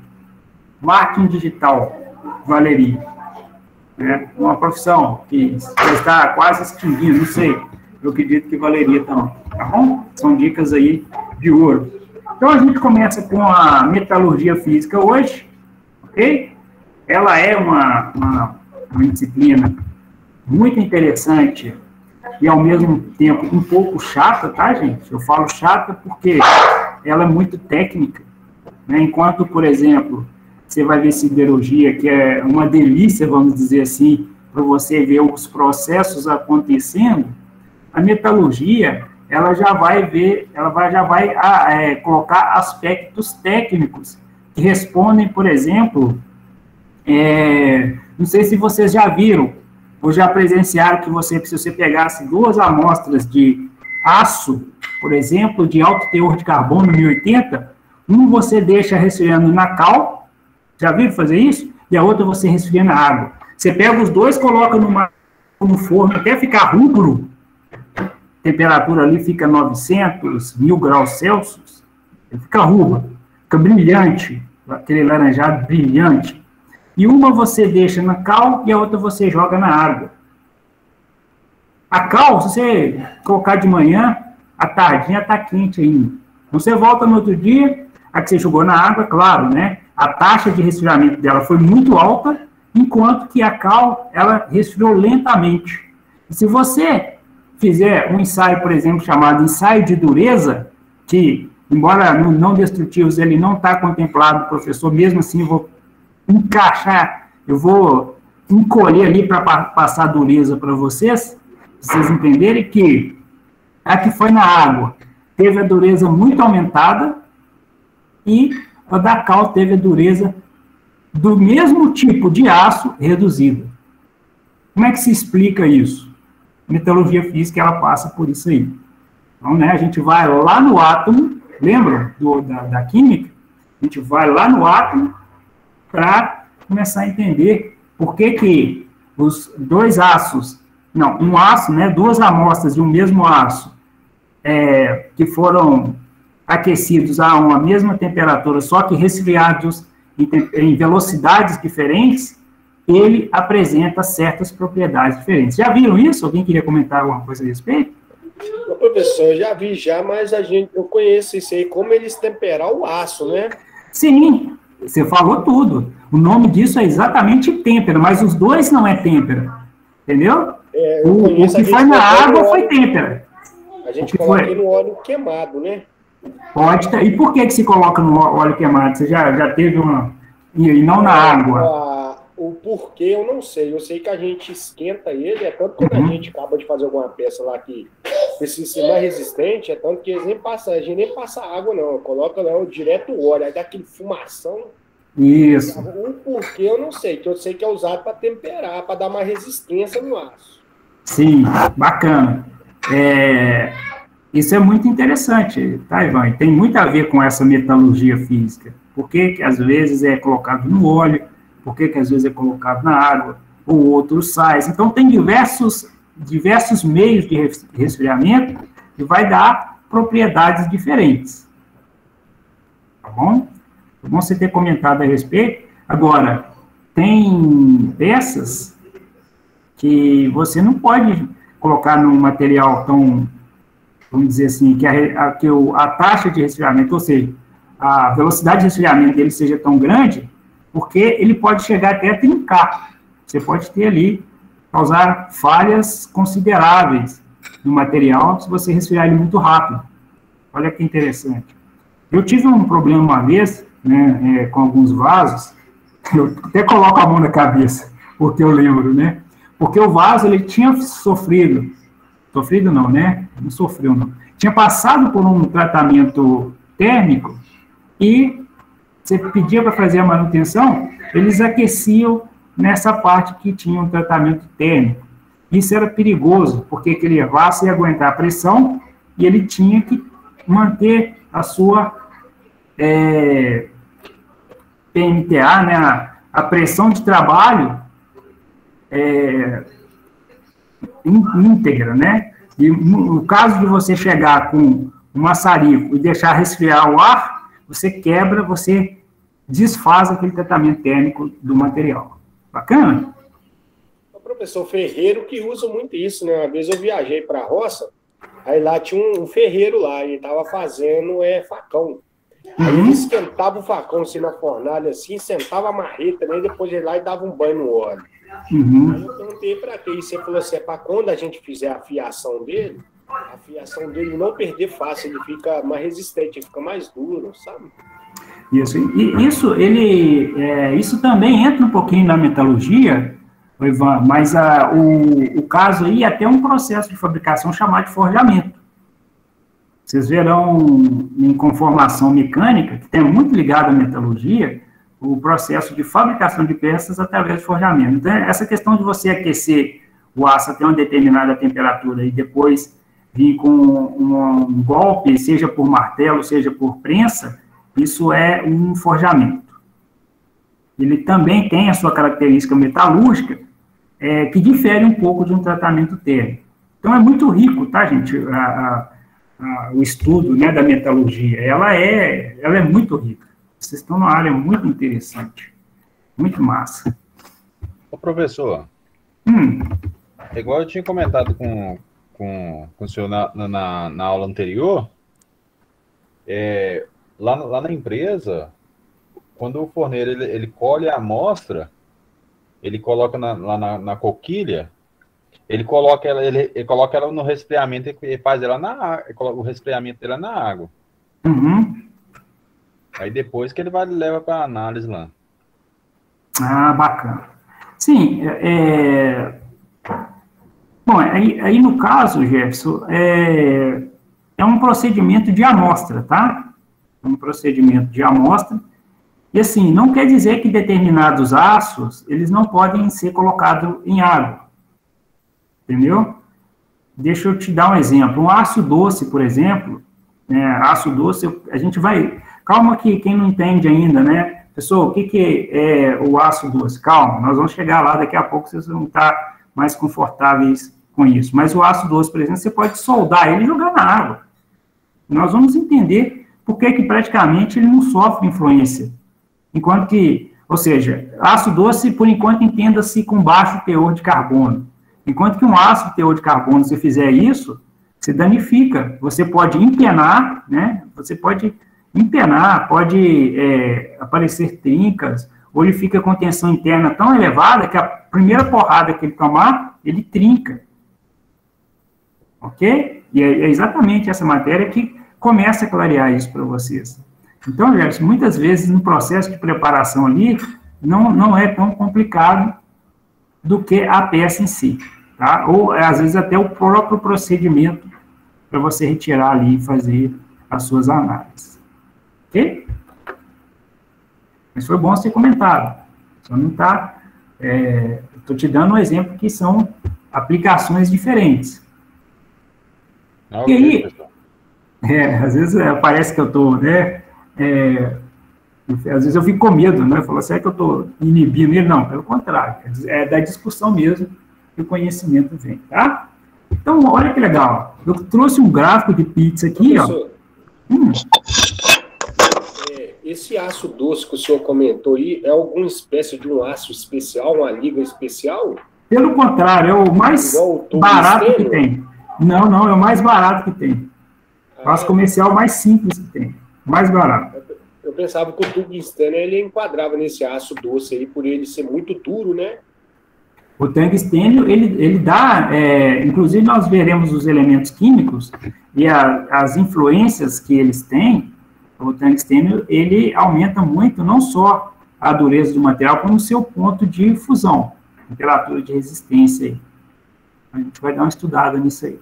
marketing digital, valeria. Né? Uma profissão que já está quase extinguindo, não sei, eu acredito que valeria também, tá bom? São dicas aí de ouro. Então, a gente começa com a metalurgia física hoje, ok? Ela é uma disciplina muito interessante e, ao mesmo tempo, um pouco chata, tá, gente? Eu falo chata porque ela é muito técnica, né? Enquanto, por exemplo, você vai ver siderurgia, que é uma delícia, vamos dizer assim, para você ver os processos acontecendo, a metalurgia, ela já vai colocar aspectos técnicos que respondem, por exemplo, não sei se vocês já viram ou já presenciaram que se você pegasse 2 amostras de aço, por exemplo, de alto teor de carbono 1080, você deixa resfriando na cal, já viram fazer isso? E a outra você resfria na água. Você pega os dois, coloca no forno até ficar rubro, a temperatura ali fica 900, 1000 graus Celsius, fica rubro, fica brilhante, aquele laranjado brilhante. E uma você deixa na cal e a outra você joga na água. A cal, se você colocar de manhã, à tardinha está quente ainda. Você volta no outro dia, a que você jogou na água, claro, né? A taxa de resfriamento dela foi muito alta, enquanto que a cal, ela resfriou lentamente. E se você fizer um ensaio, por exemplo, chamado ensaio de dureza, que, embora no não destrutivos ele não está contemplado, professor, mesmo assim eu vou encaixar, eu vou encolher ali para passar dureza para vocês entenderem que a que foi na água teve a dureza muito aumentada e a da cal teve a dureza do mesmo tipo de aço reduzida. Como é que se explica isso? A metalurgia física, ela passa por isso aí. Então, né, a gente vai lá no átomo, lembram da química? A gente vai lá no átomo para começar a entender por que os dois aços, não, um aço, né, 2 amostras de um mesmo aço, que foram aquecidos a uma mesma temperatura, só que resfriados em velocidades diferentes, ele apresenta certas propriedades diferentes. Já viram isso? Alguém queria comentar alguma coisa a respeito? Professor, eu já vi mas eu conheço isso aí, como eles temperar o aço, né? Sim, você falou tudo. O nome disso é exatamente têmpera, mas os dois não é têmpera, entendeu? O que foi na água foi têmpera. A gente coloca no óleo queimado, né? Pode ter. E por que se coloca no óleo queimado? Você já teve uma... E não na água? O porquê eu não sei. Eu sei que a gente esquenta ele, é tanto que quando a gente acaba de fazer alguma peça lá que precisa ser mais resistente, é tanto que a gente nem passa água, não. Coloca lá direto o óleo, aí dá aquele fumação. Isso. O porquê eu não sei, que eu sei que é usado para temperar, para dar mais resistência no aço. Sim, bacana. Isso é muito interessante, tá, Ivan? Tem muito a ver com essa metalurgia física. Por que às vezes é colocado no óleo, por que às vezes é colocado na água, ou outros sais. Então, tem diversos meios de resfriamento que vai dar propriedades diferentes. Tá bom? É bom você ter comentado a respeito. Agora, tem peças que você não pode colocar num material tão, vamos dizer assim, que a taxa de resfriamento, ou seja, a velocidade de resfriamento dele seja tão grande, porque ele pode chegar até a trincar. Você pode ter ali, causar falhas consideráveis no material se você resfriar ele muito rápido. Olha que interessante. Eu tive um problema uma vez, né, com alguns vasos, eu até coloco a mão na cabeça, porque eu lembro, né? Porque o vaso, ele tinha sofrido não, né? Não sofreu, não. Tinha passado por um tratamento térmico e você pedia para fazer a manutenção, eles aqueciam nessa parte que tinha um tratamento térmico. Isso era perigoso, porque aquele vaso ia aguentar a pressão e ele tinha que manter a sua PMTA, né, a pressão de trabalho íntegra, né? E no caso de você chegar com um maçarico e deixar resfriar o ar, você quebra, você desfaz aquele tratamento térmico do material. Bacana? O professor ferreiro que usa muito isso, né? Uma vez eu viajei para a roça, aí lá tinha um ferreiro lá, ele estava fazendo facão. Aí ele esquentava o facão assim na fornalha, assim, sentava a marreta, né? Depois ele lá e dava um banho no óleo. Aí eu perguntei para quê? E você falou assim, é para quando a gente fizer a fiação dele não perder fácil, ele fica mais resistente, ele fica mais duro, sabe? Isso, isso também entra um pouquinho na metalurgia, Ivan, mas o caso aí é até um processo de fabricação chamado de forjamento. Vocês verão em conformação mecânica, que tem muito ligado à metalurgia, o processo de fabricação de peças através de forjamento. Então, essa questão de você aquecer o aço até uma determinada temperatura e depois vir com um golpe, seja por martelo, seja por prensa, isso é um forjamento. Ele também tem a sua característica metalúrgica, que difere um pouco de um tratamento térmico. Então, é muito rico, tá, gente, o estudo, né, da metalurgia. Ela é muito rica. Vocês estão numa área muito interessante. Muito massa. Ô, professor, igual eu tinha comentado com o senhor na aula anterior, lá na empresa, quando o forneiro ele colhe a amostra, ele coloca lá na coquilha, ele coloca ela no resfriamento e faz ela o resfriamento dela na água. Aí depois que ele leva para análise lá. Ah, bacana. Sim, bom, aí no caso, Jefferson, é um procedimento de amostra, tá? É um procedimento de amostra. E assim, não quer dizer que determinados aços, eles não podem ser colocados em água. Entendeu? Deixa eu te dar um exemplo. Um aço doce, por exemplo, aço doce, a gente vai... Calma que quem não entende ainda, né? Pessoal, o que é o aço doce? Calma, nós vamos chegar lá, daqui a pouco vocês vão estar mais confortáveis com isso. Mas o aço doce, por exemplo, você pode soldar ele e jogar na água. Nós vamos entender por que praticamente ele não sofre influência. Enquanto que Ou seja, aço doce, por enquanto, entenda-se com baixo teor de carbono. Enquanto que um ácido teor de carbono, se fizer isso, você danifica. Você pode empenar, né? Você pode empenar, pode aparecer trincas, ou ele fica com tensão interna tão elevada que a primeira porrada que ele tomar, ele trinca. Ok? E é exatamente essa matéria que começa a clarear isso para vocês. Então, Gerson, muitas vezes no processo de preparação ali, não é tão complicado do que a peça em si, tá? Ou, às vezes, até o próprio procedimento para você retirar ali e fazer as suas análises. Ok? Mas foi bom ser comentado. Só não está... Estou te dando um exemplo que são aplicações diferentes. E aí, às vezes parece que eu estou, né? Às vezes eu fico com medo, né? Eu falo, será que eu estou inibindo ele? Não, pelo contrário. É da discussão mesmo que o conhecimento vem, tá? Então, olha que legal. Eu trouxe um gráfico de pizza aqui, ó. Esse aço doce que o senhor comentou aí, é alguma espécie de um aço especial, uma liga especial? Pelo contrário, é o mais barato que tem. Não, é o mais barato que tem. O aço comercial mais simples que tem. Mais barato. Eu pensava que o tungstênio ele enquadrava nesse aço doce aí, por ele ser muito duro, né? O tungstênio, ele dá... inclusive, nós veremos os elementos químicos e as influências que eles têm. O tungstênio, ele aumenta muito, não só a dureza do material, como o seu ponto de fusão, temperatura de resistência aí. A gente vai dar uma estudada nisso aí.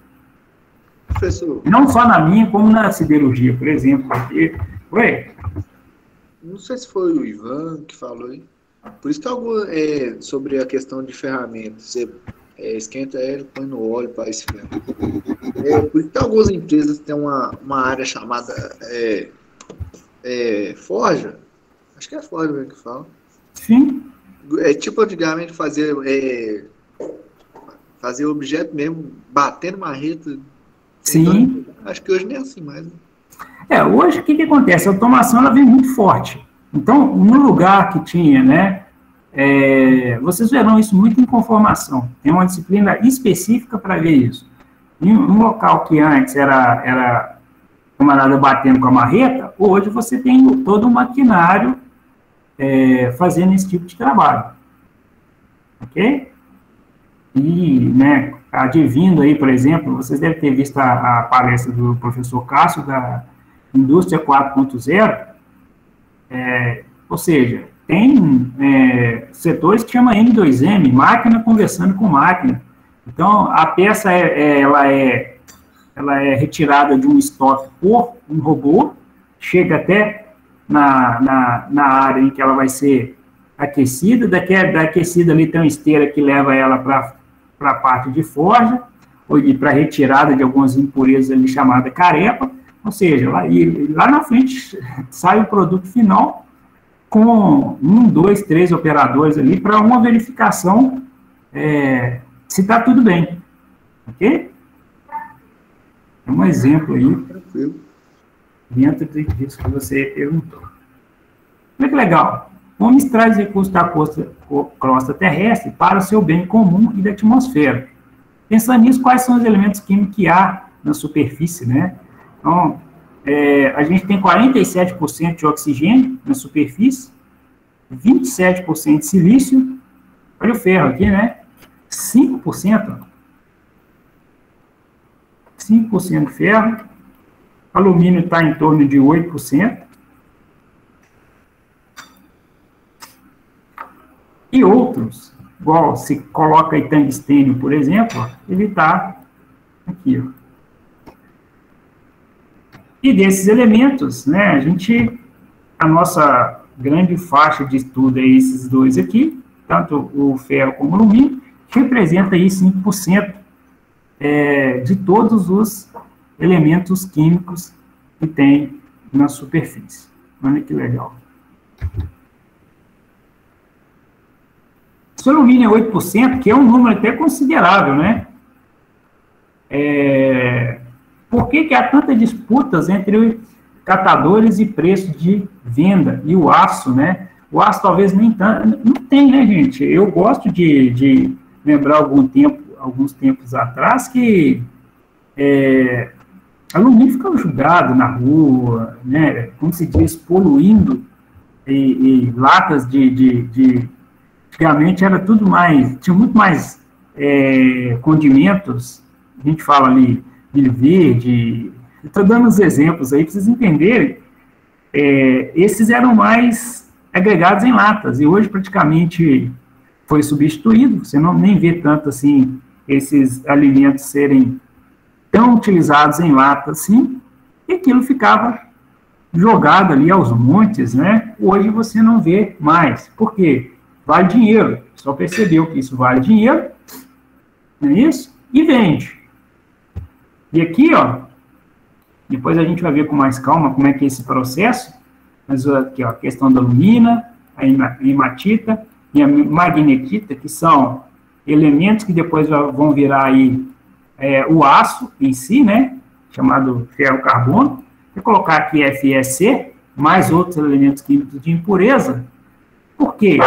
Professor. Não só na minha, como na siderurgia, por exemplo. Aqui. Oi? Não sei se foi o Ivan que falou aí. Por isso que sobre a questão de ferramentas. Você esquenta ele, põe no óleo para esfriar. Por isso que algumas empresas têm uma área chamada forja. Acho que é forja mesmo que fala. Sim. Tipo antigamente fazer objeto mesmo, batendo marreta. Sim. Acho que hoje nem é assim mais. Né? Hoje o que acontece? A automação ela vem muito forte. Então, no lugar que tinha, né, vocês verão isso muito em conformação. Tem uma disciplina específica para ver isso. Em um local que antes era camarada batendo com a marreta, hoje você tem todo um maquinário fazendo esse tipo de trabalho. Ok? E, né, advindo aí, por exemplo, vocês devem ter visto a palestra do professor Cássio da Indústria 4.0, ou seja, tem setores que chama M2M, máquina conversando com máquina. Então, a peça ela é retirada de um estoque por um robô, chega até na área em que ela vai ser aquecida, da aquecida ali tem uma esteira que leva ela para a parte de forja, ou para retirada de algumas impurezas ali chamada carepa, ou seja, lá na frente sai o produto final com 1, 2, 3 operadores ali para uma verificação se está tudo bem, ok? É um exemplo aí, dentro disso que você perguntou. Olha que legal. Homens traz recursos da crosta terrestre para o seu bem comum e da atmosfera. Pensando nisso, quais são os elementos químicos que há na superfície, né? Então, a gente tem 47% de oxigênio na superfície, 27% de silício, olha o ferro aqui, né? 5%, 5% de ferro, alumínio está em torno de 8%, e outros, igual se coloca aí tungstênio, por exemplo, ele está aqui, ó. E desses elementos, né, a nossa grande faixa de estudo é esses dois aqui, tanto o ferro como o alumínio, que representa aí 5% de todos os elementos químicos que tem na superfície. Olha que legal. Se o alumínio é 8%, que é um número até considerável, né? Por que há tantas disputas entre catadores e preço de venda? E o aço, né? O aço talvez nem tanto, não tem, né, gente? Eu gosto de lembrar alguns tempos atrás que alumínio ficava jogado na rua, né, como se diz, poluindo, e latas antigamente era tudo mais, tinha muito mais condimentos, a gente fala ali, milho verde, estou dando os exemplos aí para vocês entenderem, esses eram mais agregados em latas, e hoje praticamente foi substituído, você nem vê tanto assim, esses alimentos serem tão utilizados em lata assim, e aquilo ficava jogado ali aos montes, né? Hoje você não vê mais. Por quê? Vale dinheiro. Só percebeu que isso vale dinheiro, não é isso? E vende. E aqui, ó, depois a gente vai ver com mais calma como é que é esse processo, mas aqui, ó, a questão da alumina, a hematita e a magnetita, que são elementos que depois vão virar aí o aço em si, né, chamado ferro-carbono, e colocar aqui FeC, mais outros elementos químicos de impureza. Por quê?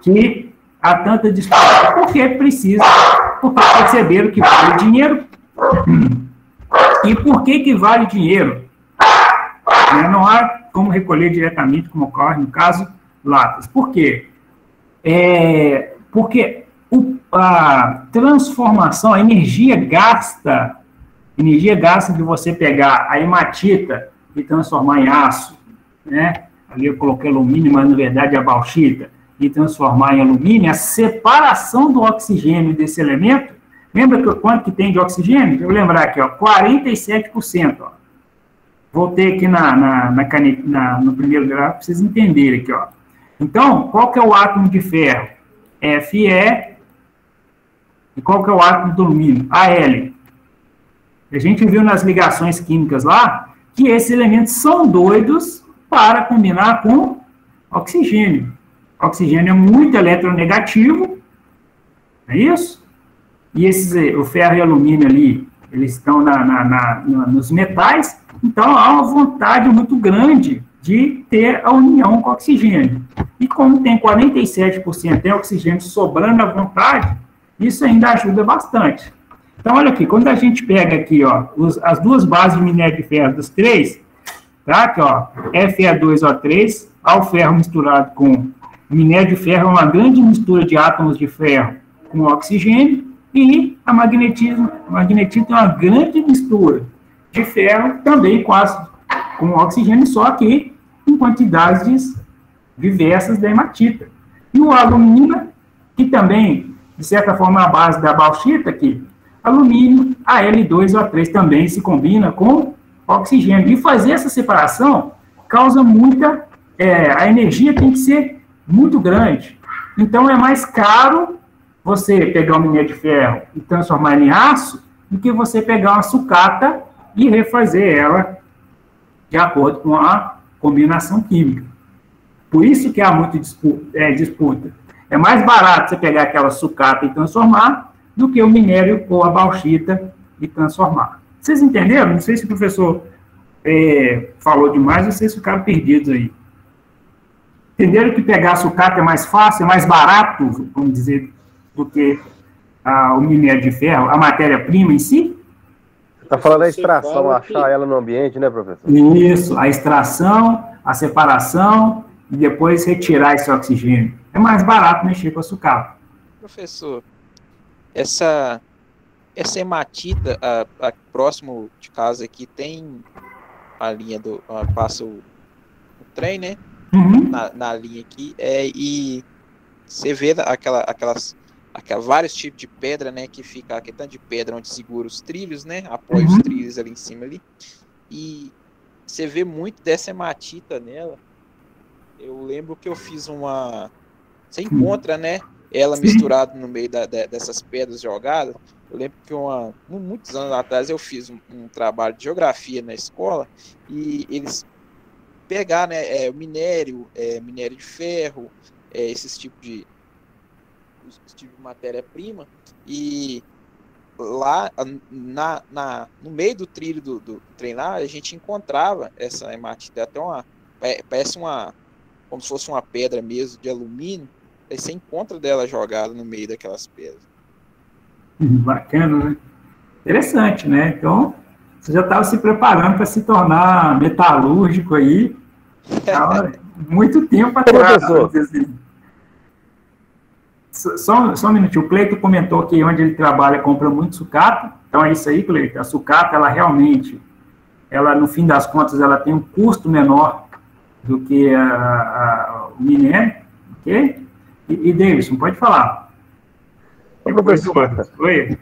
Que há tanta disputa? Porque perceberam que vale dinheiro. E por que vale dinheiro? Não há como recolher diretamente, como ocorre no caso latas. Por quê? Porque a transformação, a energia gasta de você pegar a hematita e transformar em aço, né? Ali eu coloquei alumínio, mas na verdade é a bauxita, e transformar em alumínio, a separação do oxigênio desse elemento, lembra quanto que tem de oxigênio? Deixa eu lembrar aqui, ó, 47%, ó. Voltei aqui no primeiro gráfico para vocês entenderem aqui, ó. Então, qual que é o átomo de ferro? Fe. E qual que é o átomo do alumínio? Al. A gente viu nas ligações químicas lá que esses elementos são doidos para combinar com oxigênio. Oxigênio é muito eletronegativo, é isso? E o ferro e alumínio ali, eles estão nos metais, então há uma vontade muito grande de ter a união com o oxigênio. E como tem 47% de oxigênio sobrando à vontade, isso ainda ajuda bastante. Então, olha aqui, quando a gente pega aqui, ó, as duas bases de minério de ferro dos três, tá? Aqui, ó, Fe2O3, ao ferro misturado com minério de ferro, é uma grande mistura de átomos de ferro com oxigênio, e a magnetita é uma grande mistura de ferro também com oxigênio, só que em quantidades diversas da hematita. E o alumínio, que também, de certa forma, é a base da bauxita aqui, alumínio, Al2O3 também se combina com oxigênio. E fazer essa separação causa muita... a energia tem que ser muito grande. Então, é mais caro você pegar o minério de ferro e transformar em aço do que você pegar uma sucata e refazer ela de acordo com a combinação química. Por isso que há muita disputa. É mais barato você pegar aquela sucata e transformar do que o minério ou a bauxita e transformar. Vocês entenderam? Não sei se o professor falou demais, vocês ficaram perdidos aí. Entenderam que pegar a sucata é mais fácil, é mais barato, vamos dizer, do que o minério de ferro, a matéria-prima em si? Você está falando da extração, achar ela no ambiente, né, professor? Isso, a extração, a separação e depois retirar esse oxigênio. É mais barato mexer com a sucata. Professor, essa hematita, próximo de casa aqui, tem a linha passa o trem, né? Uhum. Na linha aqui, e você vê vários tipos de pedra, né, que fica aquele tanto de pedra onde segura os trilhos, né, apoia os trilhos ali em cima ali, e você vê muito dessa hematita nela. Eu lembro que eu fiz você encontra, né, ela misturada no meio dessas pedras jogadas. Eu lembro que muitos anos atrás eu fiz um trabalho de geografia na escola, e eles pegar, né, minério de ferro, esses tipos de matéria-prima, e lá no meio do trilho do trem lá, a gente encontrava essa hematita, até parece uma como se fosse uma pedra mesmo de alumínio, aí você encontra dela jogada no meio daquelas pedras. Bacana, né? Interessante, né? Então, você já estava se preparando para se tornar metalúrgico aí, muito tempo atrás. Só um minutinho, o Cleito comentou que onde ele trabalha compra muito sucata, então é isso aí, Cleito, a sucata, ela realmente, no fim das contas, ela tem um custo menor do que o minério, ok? E Davidson, pode falar. Professor,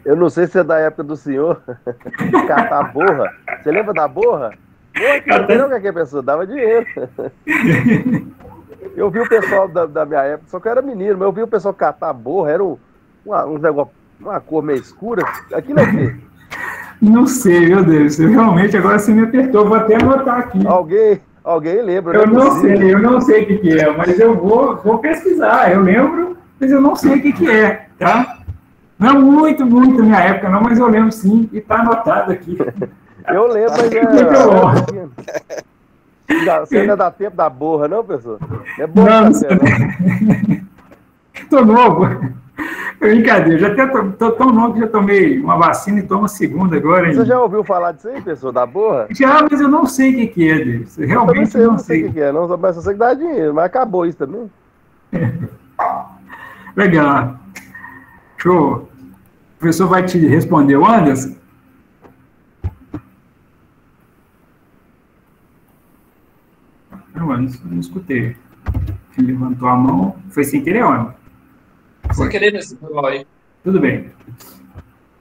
eu não sei se é da época do senhor catar a borra. Você lembra da borra? Não, que a pessoa dava dinheiro. Eu vi o pessoal da minha época, só que eu era menino, mas eu vi o pessoal catar a borra, era um negócio, uma cor meio escura. Aquilo é o quê? Não sei, meu Deus. Realmente agora você me apertou, vou até anotar aqui. Alguém lembra? Eu não sei o que é, mas eu vou pesquisar. Eu lembro, mas eu não sei o que é, tá? Não muito minha época, não, mas eu lembro sim, e está anotado aqui. Eu lembro, mas você não é da tempo da borra, não, pessoal? É borra, não. Tô novo. Brincadeira, já tô tão novo que já tomei uma vacina e tomo a segunda agora. Você já ouviu falar disso aí, pessoal, da borra? Já, mas eu não sei o que é disso. Realmente eu não sei o que é, não, mas eu sei que dá dinheiro, mas acabou isso também. Legal. Show. O professor vai te responder, o Anderson? Não escutei. Ele levantou a mão. Foi sem querer, Anderson? Sem querer, nesse aí. Tudo bem.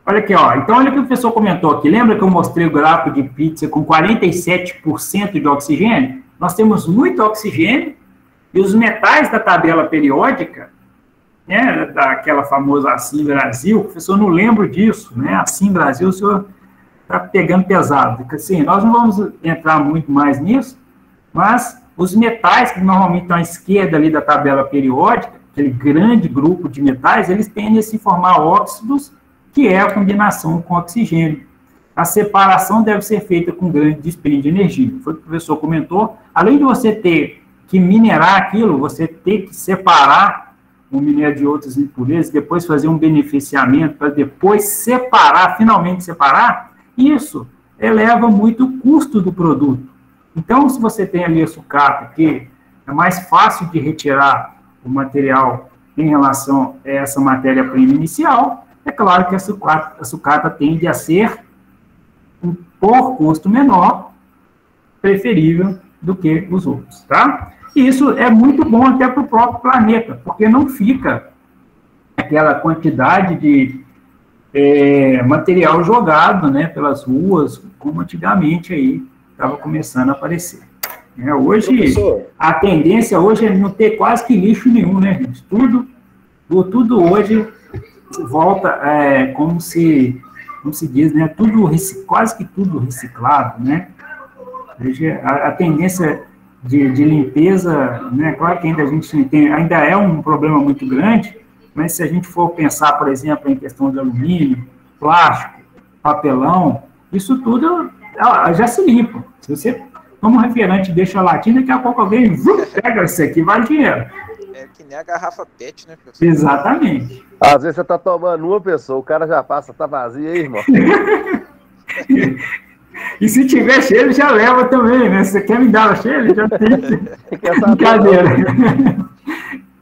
Olha aqui, ó. Então, olha o que o professor comentou aqui. Lembra que eu mostrei o gráfico de pizza com 47% de oxigênio? Nós temos muito oxigênio e os metais da tabela periódica, né, daquela famosa Assim Brasil, o professor não lembra disso, né? Assim Brasil, o senhor está pegando pesado. Porque, assim, nós não vamos entrar muito mais nisso, mas os metais que normalmente estão à esquerda ali da tabela periódica, aquele grande grupo de metais, eles tendem a se formar óxidos, que é a combinação com oxigênio. A separação deve ser feita com grande despende de energia. Foi o que o professor comentou. Além de você ter que minerar aquilo, você ter que separar o minério de outras impurezas, depois fazer um beneficiamento para depois separar, finalmente separar, isso eleva muito o custo do produto. Então, se você tem ali a sucata, que é mais fácil de retirar o material em relação a essa matéria-prima inicial, é claro que a sucata tende a ser, por custo menor, preferível do que os outros, tá? E isso é muito bom até para o próprio planeta, porque não fica aquela quantidade de material jogado, né, pelas ruas, como antigamente aí estava começando a aparecer. Hoje, professor, a tendência hoje é não ter quase que lixo nenhum, né, gente? Tudo hoje volta, como se diz, né, quase que tudo reciclado, né? Hoje, a tendência de limpeza, né, claro que ainda é um problema muito grande, mas se a gente for pensar, por exemplo, em questão de alumínio, plástico, papelão, isso tudo já se limpa. Se você toma um refrigerante e deixa a latinha, daqui a pouco alguém pega isso aqui, vale dinheiro. É que nem a garrafa PET, né, professor? Exatamente. Às vezes você tá tomando uma pessoa, o cara já passa, tá vazio aí, irmão. E se tiver cheio, ele já leva também, né? Se você quer me dar cheio, ele já tem. Brincadeira.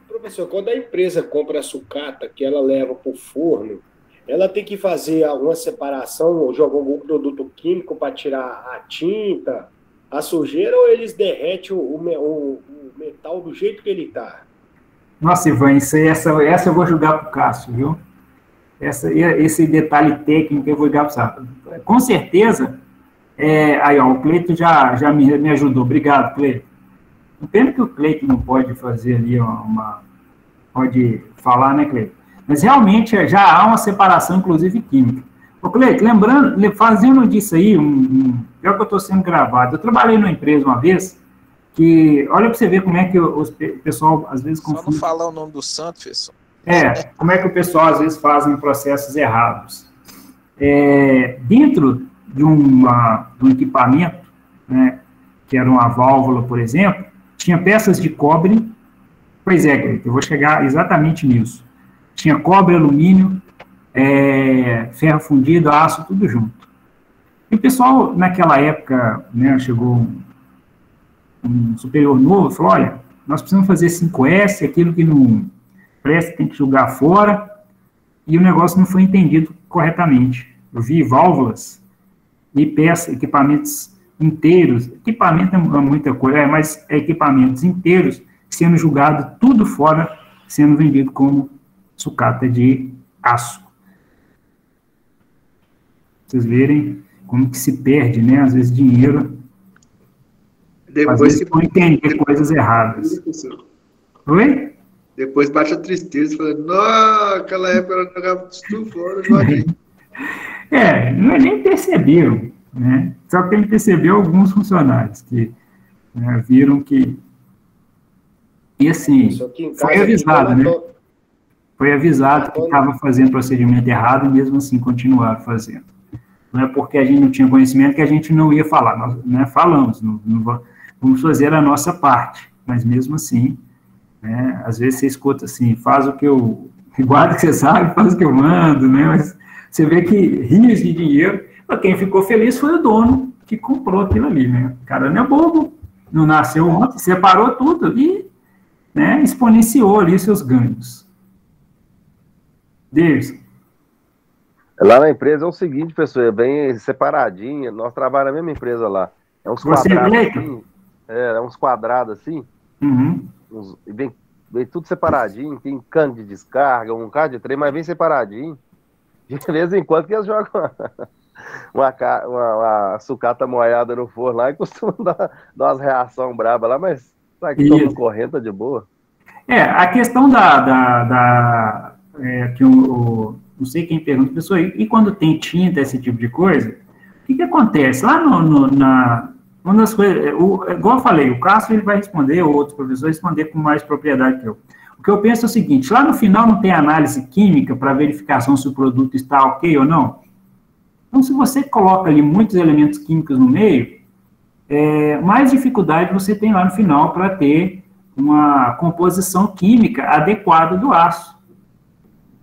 Professor, quando a empresa compra a sucata, que ela leva para o forno, ela tem que fazer alguma separação ou jogar algum produto químico para tirar a tinta, a sujeira, ou eles derretem o metal do jeito que ele está? Nossa, Ivan, essa eu vou jogar para o Cássio, viu? Esse detalhe técnico eu vou jogar para o Cássio. Com certeza, aí, ó, o Cleito já me ajudou. Obrigado, Cleito. Não pena que o Cleito não pode fazer ali pode falar, né, Cleito? Mas realmente já há uma separação, inclusive química. Ô, Cleito, fazendo disso aí, é o que eu estou sendo gravado. Eu trabalhei numa empresa uma vez que, olha para você ver como é que o pessoal às vezes confunde. Só não falar o nome do santo, professor. Como é que o pessoal às vezes fazem processos errados. Dentro de um equipamento, né, que era uma válvula, por exemplo, tinha peças de cobre, pois é, eu vou chegar exatamente nisso. Tinha cobre, alumínio, ferro fundido, aço, tudo junto. E o pessoal, naquela época, né, chegou um superior novo e falou, olha, nós precisamos fazer 5S, aquilo que não presta tem que jogar fora, e o negócio não foi entendido corretamente. Eu vi válvulas e peças, equipamentos inteiros, equipamento é muita coisa, mas equipamentos inteiros sendo julgado tudo fora, sendo vendido como sucata de aço. Vocês verem como que se perde, né, às vezes dinheiro, depois às vezes por entender coisas erradas. Oi? Depois bate a tristeza, falando, não, aquela época ela jogava tudo fora, joguei. Nem perceberam, né? Só quem percebeu alguns funcionários que, né, viram que... E assim, foi avisado, né? Foi avisado que estava fazendo procedimento errado e mesmo assim continuaram fazendo. Não é porque a gente não tinha conhecimento que a gente não ia falar. Nós, né, falamos, não vamos fazer a nossa parte, mas mesmo assim, né, às vezes você escuta assim, faz o que eu... Guarda que você sabe, faz o que eu mando, né? Mas você vê que rios de dinheiro, quem ficou feliz foi o dono que comprou aquilo ali, né? O cara não é bobo, não nasceu ontem, separou tudo e, né, exponenciou ali seus ganhos. Deus. Lá na empresa é o seguinte, pessoal, é bem separadinho, nós trabalhamos na mesma empresa lá. É uns quadrados assim, uns quadrados assim, vem tudo separadinho, tem cano de descarga, um carro de trem, mas vem separadinho. De vez em quando que eles jogam uma sucata moiada no forno lá e costumam dar umas reações bravas lá, mas tá aqui todo correndo, tá de boa. A questão que não sei quem pergunta, pessoal, e quando tem tinta, esse tipo de coisa, o que acontece? Lá uma das coisas, igual eu falei, o Cássio ele vai responder, ou outros professores responder com mais propriedade que eu. O que eu penso é o seguinte, lá no final não tem análise química para verificação se o produto está ok ou não? Então, se você coloca ali muitos elementos químicos no meio, mais dificuldade você tem lá no final para ter uma composição química adequada do aço.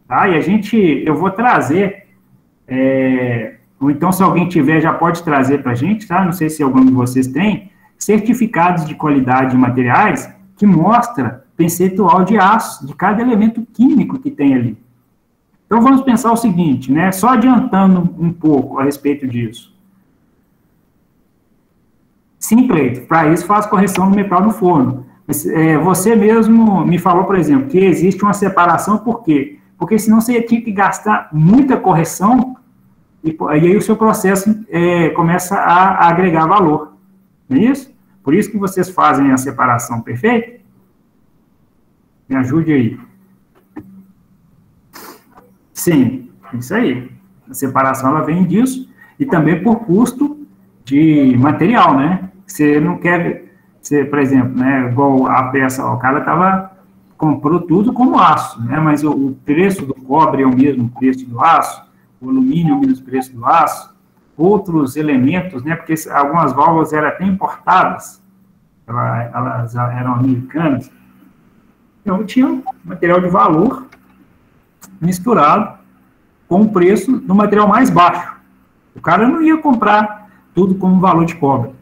Tá? E eu vou trazer, ou então se alguém tiver, já pode trazer para a gente, tá? Não sei se algum de vocês tem, certificados de qualidade de materiais que mostra percentual de aço, de cada elemento químico que tem ali. Então vamos pensar o seguinte, né? Só adiantando um pouco a respeito disso. Sim, Cleito, para isso faz correção do metal no forno. Mas, você mesmo me falou, por exemplo, que existe uma separação, por quê? Porque senão você tinha que gastar muita correção e aí o seu processo começa a agregar valor. Não é isso? Por isso que vocês fazem a separação, perfeito? Me ajude aí. Sim, isso aí. A separação ela vem disso e também por custo de material, né? Você não quer, por exemplo, né, igual a peça, o cara comprou tudo como aço, né? Mas o preço do cobre é o mesmo preço do aço, o alumínio é o mesmo preço do aço, outros elementos, né? Porque algumas válvulas eram até importadas, elas eram americanas. Então, tinha material de valor misturado com o preço do material mais baixo. O cara não ia comprar tudo como valor de cobre.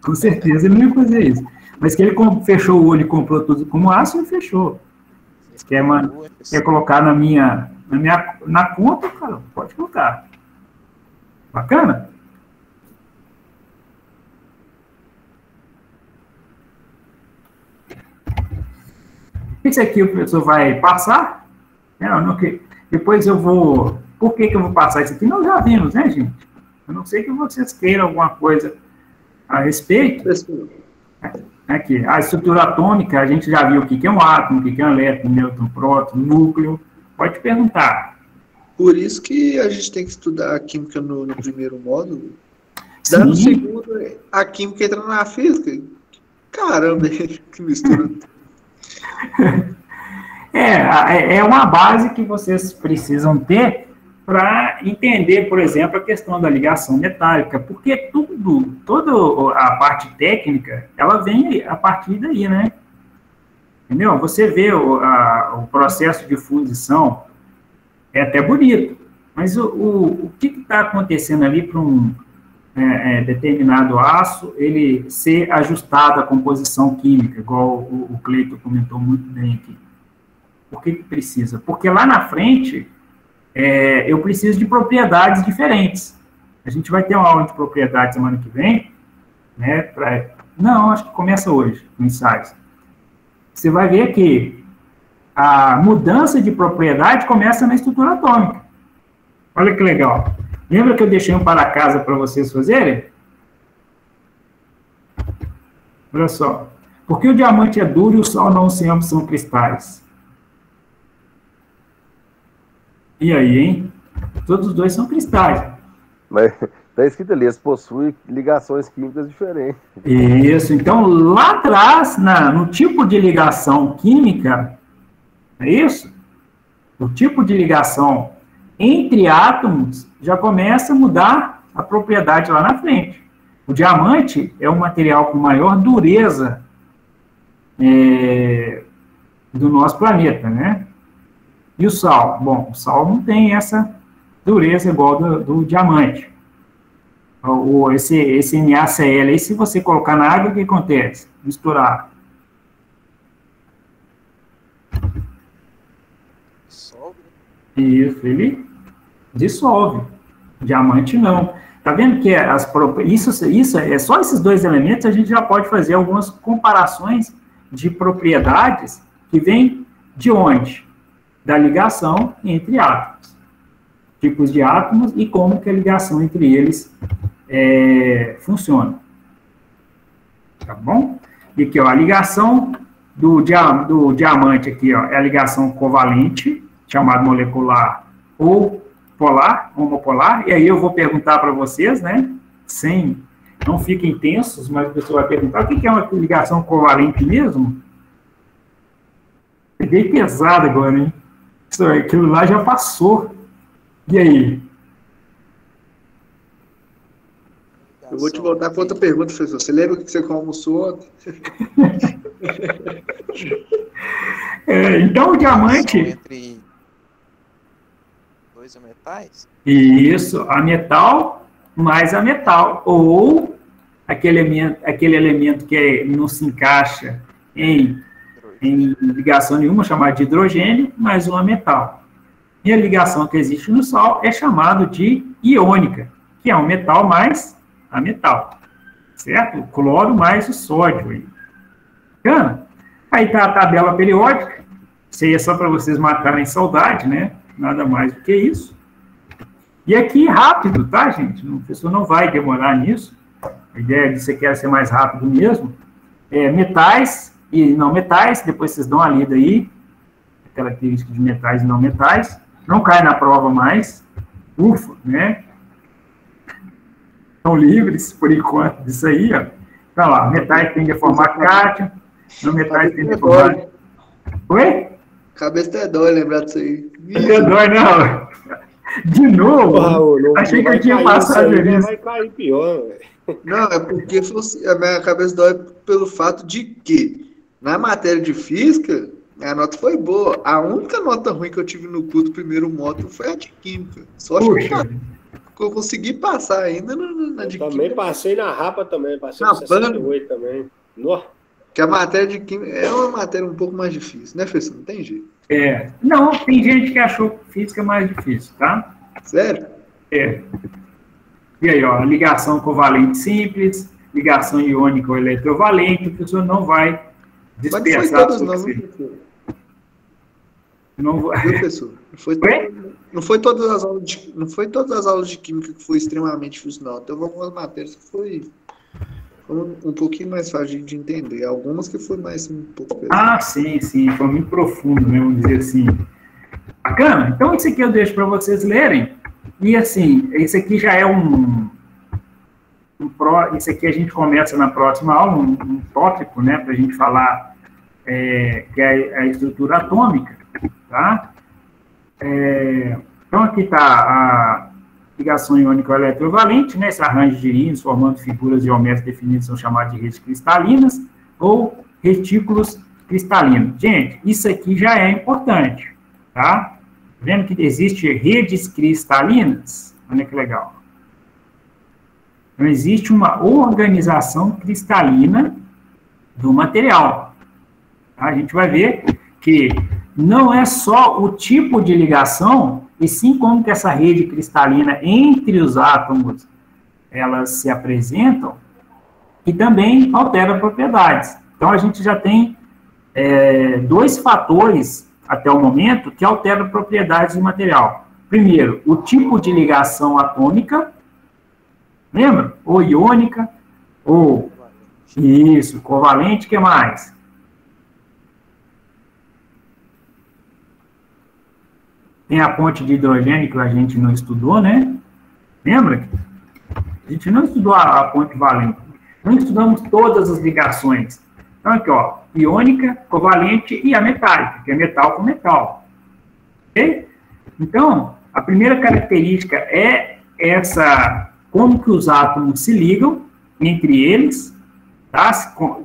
Com certeza ele não ia fazer isso. Mas que ele fechou o olho e comprou tudo como aço, ele fechou. Se quer colocar na conta, cara, pode colocar. Bacana? Isso aqui o professor vai passar. Depois eu vou... Por que eu vou passar isso aqui? Nós já vimos, né, gente? Eu não sei que vocês queiram alguma coisa a respeito. Aqui, a estrutura atômica, a gente já viu o que é um átomo, o que é um elétron, nêutron, próton, núcleo. Pode perguntar. Por isso que a gente tem que estudar a química no primeiro módulo. Daí no segundo, a química entra na física. Caramba, que mistura. É uma base que vocês precisam ter para entender, por exemplo, a questão da ligação metálica, porque toda a parte técnica, ela vem a partir daí, né? Entendeu? Você vê o processo de fundição, é até bonito, mas o que está acontecendo ali para um determinado aço, ele ser ajustado à composição química, igual o Cleiton comentou muito bem aqui. Por que precisa? Porque lá na frente, eu preciso de propriedades diferentes. A gente vai ter uma aula de propriedades semana que vem, né? Não, acho que começa hoje, no ensaios. Você vai ver que a mudança de propriedade começa na estrutura atômica. Olha que legal. Lembra que eu deixei um para casa para vocês fazerem? Olha só. Por que o diamante é duro e o sal não sempre são cristais? E aí, hein? Todos os dois são cristais. Mas está escrito ali, eles possuem ligações químicas diferentes. Isso. Então, lá atrás, no tipo de ligação química, é isso? O tipo de ligação entre átomos já começa a mudar a propriedade lá na frente. O diamante é um material com maior dureza do nosso planeta, né? E o sal? Bom, o sal não tem essa dureza igual do diamante. Esse NaCl aí, se você colocar na água, o que acontece? Misturar. Dissolve? Isso, ele dissolve. Diamante não. Tá vendo que isso é só esses dois elementos, a gente já pode fazer algumas comparações de propriedades que vêm de onde? Da ligação entre átomos. Tipos de átomos e como que a ligação entre eles funciona. Tá bom? E aqui, ó, a ligação do diamante aqui, ó, é a ligação covalente, chamada molecular ou polar, homopolar, e aí eu vou perguntar para vocês, né, não fiquem tensos, mas a pessoa vai perguntar, o que é uma ligação covalente mesmo? Peguei pesado agora, hein? Aquilo lá já passou. E aí? Eu vou te voltar com outra pergunta, professor. Você lembra o que você almoçou ontem? Então, o diamante... Entre dois metais? Isso, a metal mais a metal. Ou aquele elemento que não se encaixa em ligação nenhuma, chamado de hidrogênio, mais uma metal. E a ligação que existe no sal é chamado de iônica, que é um metal mais a metal, certo? O cloro mais o sódio. Aí está a tabela periódica, isso aí é só para vocês matarem saudade, né? Nada mais do que isso. E aqui, rápido, tá, gente? O professor não vai demorar nisso. A ideia disso aqui é ser mais rápido mesmo. Metais e não metais, depois vocês dão a lida aí, característica de metais e não metais. Não cai na prova mais. Ufa, né? Estão livres, por enquanto, disso aí, ó. Então, lá, metais tendem a formar cátion, não metais tendem a formar... Oi? Cabeça dói lembrar disso aí. Não dói, não. De novo? Achei que eu tinha passado isso. Vai cair pior, velho. Não, é porque a minha cabeça dói pelo fato de que, na matéria de física, a nota foi boa. A única nota ruim que eu tive no curso do primeiro módulo foi a de química. Só que eu consegui passar ainda na de química. Também passei na rapa também, passei na 68 também. Nossa. Que a matéria de química é uma matéria um pouco mais difícil, né, professor? Não tem jeito. Não, tem gente que achou física mais difícil, tá? Sério? E aí, ó, ligação covalente simples, ligação iônica ou eletrovalente, o professor não vai dispersar. Mas não foi todas, professor. Não foi todas as aulas de química que foi extremamente difícil, não. Teve algumas matérias que foi um pouquinho mais fácil de entender. Algumas que foi mais um pouco pesado. Sim. Foi muito profundo, né? Vamos dizer assim. Bacana? Então, isso aqui eu deixo para vocês lerem. E, assim, esse aqui já é isso aqui a gente começa na próxima aula, um tópico, né? Para a gente falar que é a estrutura atômica, tá? Então, aqui está a ligação iônica eletrovalente, né? Esse arranjo de íons formando figuras geométricas definidas são chamadas de redes cristalinas ou retículos cristalinos. Gente, isso aqui já é importante, tá? Vendo que existe redes cristalinas? Olha que legal. Então, existe uma organização cristalina do material. Tá? A gente vai ver que não é só o tipo de ligação, e sim como que essa rede cristalina entre os átomos, elas se apresentam, e também altera propriedades. Então, a gente já tem dois fatores, até o momento, que alteram propriedades do material. Primeiro, o tipo de ligação atômica, lembra? Ou iônica, ou, isso, covalente, o que mais? Tem a ponte de hidrogênio que a gente não estudou, né? Lembra? A gente não estudou a ponte valente. Não estudamos todas as ligações. Então, aqui, ó, iônica, covalente e a metálica, que é metal com metal. Ok? Então, a primeira característica é essa, como que os átomos se ligam entre eles, tá?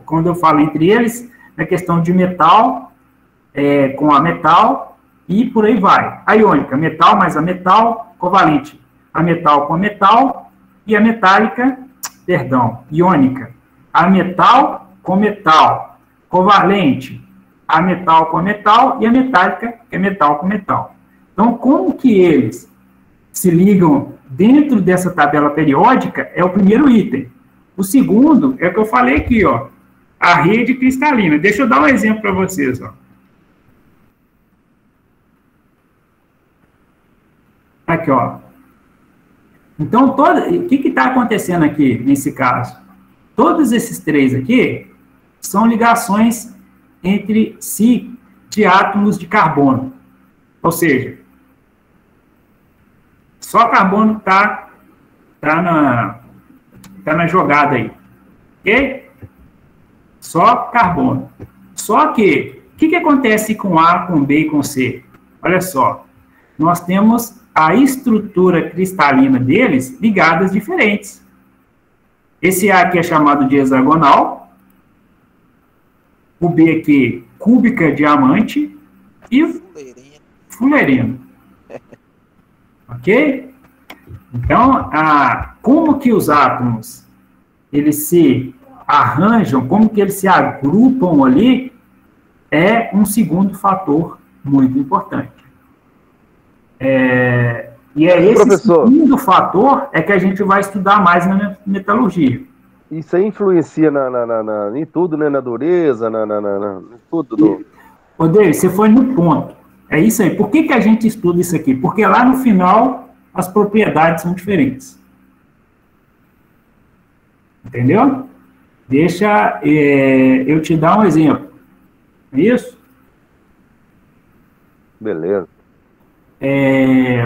Quando eu falo entre eles, é questão de metal com a metal e por aí vai. A iônica, metal mais a metal, covalente, a metal com a metal e a metálica, perdão, iônica, a metal com metal, covalente, a metal com metal e a metálica é metal com metal. Então, como que eles se ligam dentro dessa tabela periódica é o primeiro item. O segundo é o que eu falei aqui, ó, a rede cristalina. Deixa eu dar um exemplo para vocês, ó. Aqui, ó. Então, o que está acontecendo aqui nesse caso? Todos esses três aqui são ligações entre si de átomos de carbono. Ou seja, só carbono tá na jogada aí. Ok? Só carbono. Só que, o que acontece com A, com B e com C? Olha só, nós temos a estrutura cristalina deles ligadas diferentes. Esse A aqui é chamado de hexagonal, o B aqui, cúbica diamante, e fulerino. Ok? Então, como que os átomos, eles se arranjam, como que eles se agrupam ali, é um segundo fator muito importante. E é esse segundo fator é que a gente vai estudar mais na metalurgia. Isso aí influencia em tudo, né? Na dureza, em tudo. Odeio, você foi no ponto. É isso aí. Por que a gente estuda isso aqui? Porque lá no final as propriedades são diferentes. Entendeu? Deixa eu te dar um exemplo. É isso? Beleza.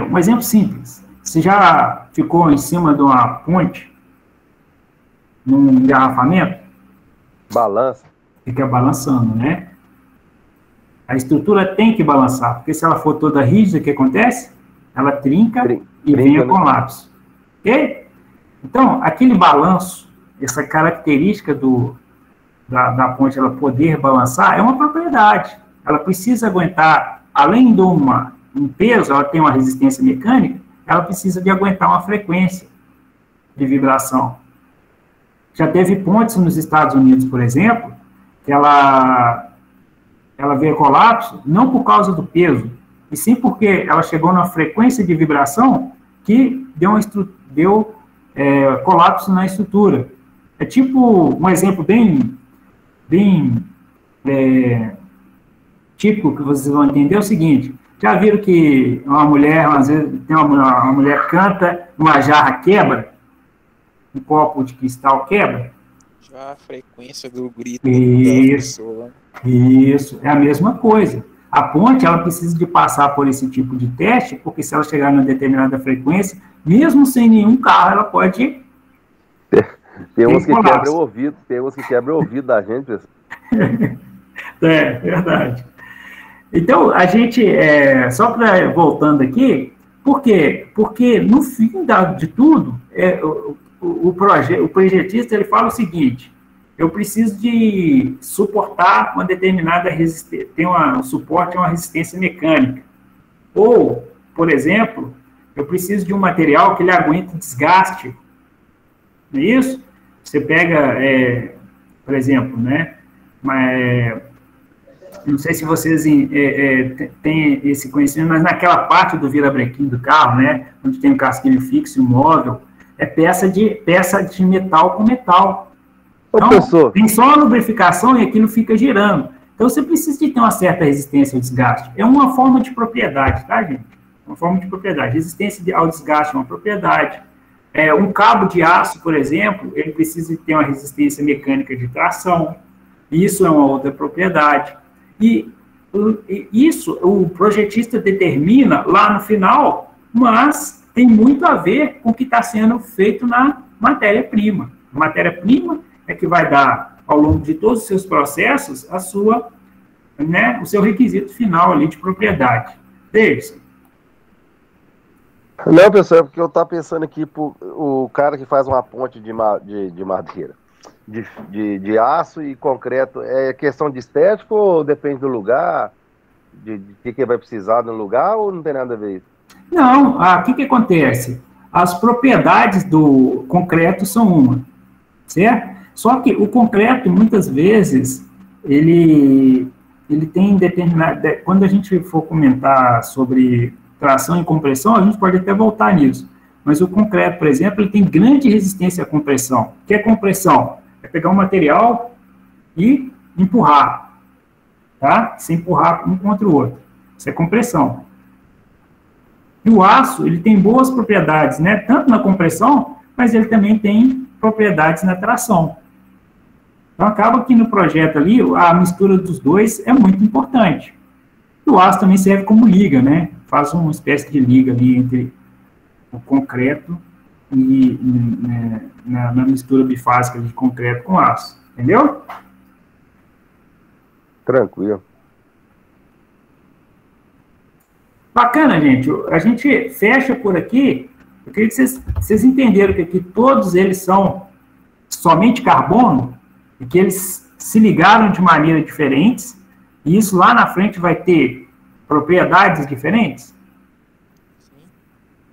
Um exemplo simples. Você já ficou em cima de uma ponte, num engarrafamento? Balança. Fica balançando, né? A estrutura tem que balançar, porque se ela for toda rígida, o que acontece? Ela trinca e vem a colapso. Ok? Então, aquele balanço, essa característica da ponte ela poder balançar, é uma propriedade. Ela precisa aguentar, além de um peso, ela tem uma resistência mecânica, ela precisa de aguentar uma frequência de vibração. Já teve pontes nos Estados Unidos, por exemplo, que ela veio a colapso, não por causa do peso, e sim porque ela chegou numa frequência de vibração que deu colapso na estrutura. É tipo um exemplo bem típico que vocês vão entender, é o seguinte: já viram que uma mulher, às vezes, uma mulher canta, uma jarra quebra, um copo de cristal quebra? Já a frequência do grito da pessoa. Isso, é a mesma coisa. A ponte, ela precisa de passar por esse tipo de teste, porque se ela chegar numa determinada frequência, mesmo sem nenhum carro, ela pode... Tem uns que quebram o ouvido, da gente. Verdade. Então, a gente, só para voltando aqui, Por quê? Porque, no fim de tudo, o projetista ele fala o seguinte: eu preciso de suportar uma determinada resistência, tem um suporte a uma resistência mecânica. Ou, por exemplo, eu preciso de um material que ele aguente desgaste. Não é isso? Você pega, por exemplo, né? Não sei se vocês têm esse conhecimento, mas naquela parte do virabrequim do carro, né? Onde tem um casquinho fixo e um móvel, é peça de metal com metal. Então, tem só a lubrificação e aquilo fica girando. Então, você precisa de ter uma certa resistência ao desgaste. É uma forma de propriedade, tá, gente? Uma forma de propriedade. Resistência ao desgaste é uma propriedade. Um cabo de aço, por exemplo, ele precisa ter uma resistência mecânica de tração. Isso é uma outra propriedade. E isso o projetista determina lá no final, mas tem muito a ver com o que está sendo feito na matéria-prima. A matéria-prima é que vai dar, ao longo de todos os seus processos, o seu requisito final ali de propriedade. Davidson. Não, pessoal, é porque eu estava pensando aqui, o cara que faz uma ponte de madeira, de aço e concreto, é questão de estético ou depende do lugar, de que vai precisar no lugar, ou não tem nada a ver isso? Não, o que acontece? As propriedades do concreto são uma, certo? Só que o concreto, muitas vezes, ele tem determinado... Quando a gente for comentar sobre tração e compressão, a gente pode até voltar nisso. Mas o concreto, por exemplo, ele tem grande resistência à compressão. O que é compressão? É pegar um material e empurrar, tá? Se empurrar um contra o outro. Isso é compressão. E o aço, ele tem boas propriedades, né? Tanto na compressão, mas ele também tem propriedades na tração. Então, acaba que no projeto ali, a mistura dos dois é muito importante. O aço também serve como liga, né? Faz uma espécie de liga ali entre o concreto e na mistura bifásica de concreto com aço. Entendeu? Tranquilo. Bacana, gente. A gente fecha por aqui. Eu queria que vocês entenderam que aqui todos eles são somente carbono e que eles se ligaram de maneiras diferentes, e isso lá na frente vai ter propriedades diferentes.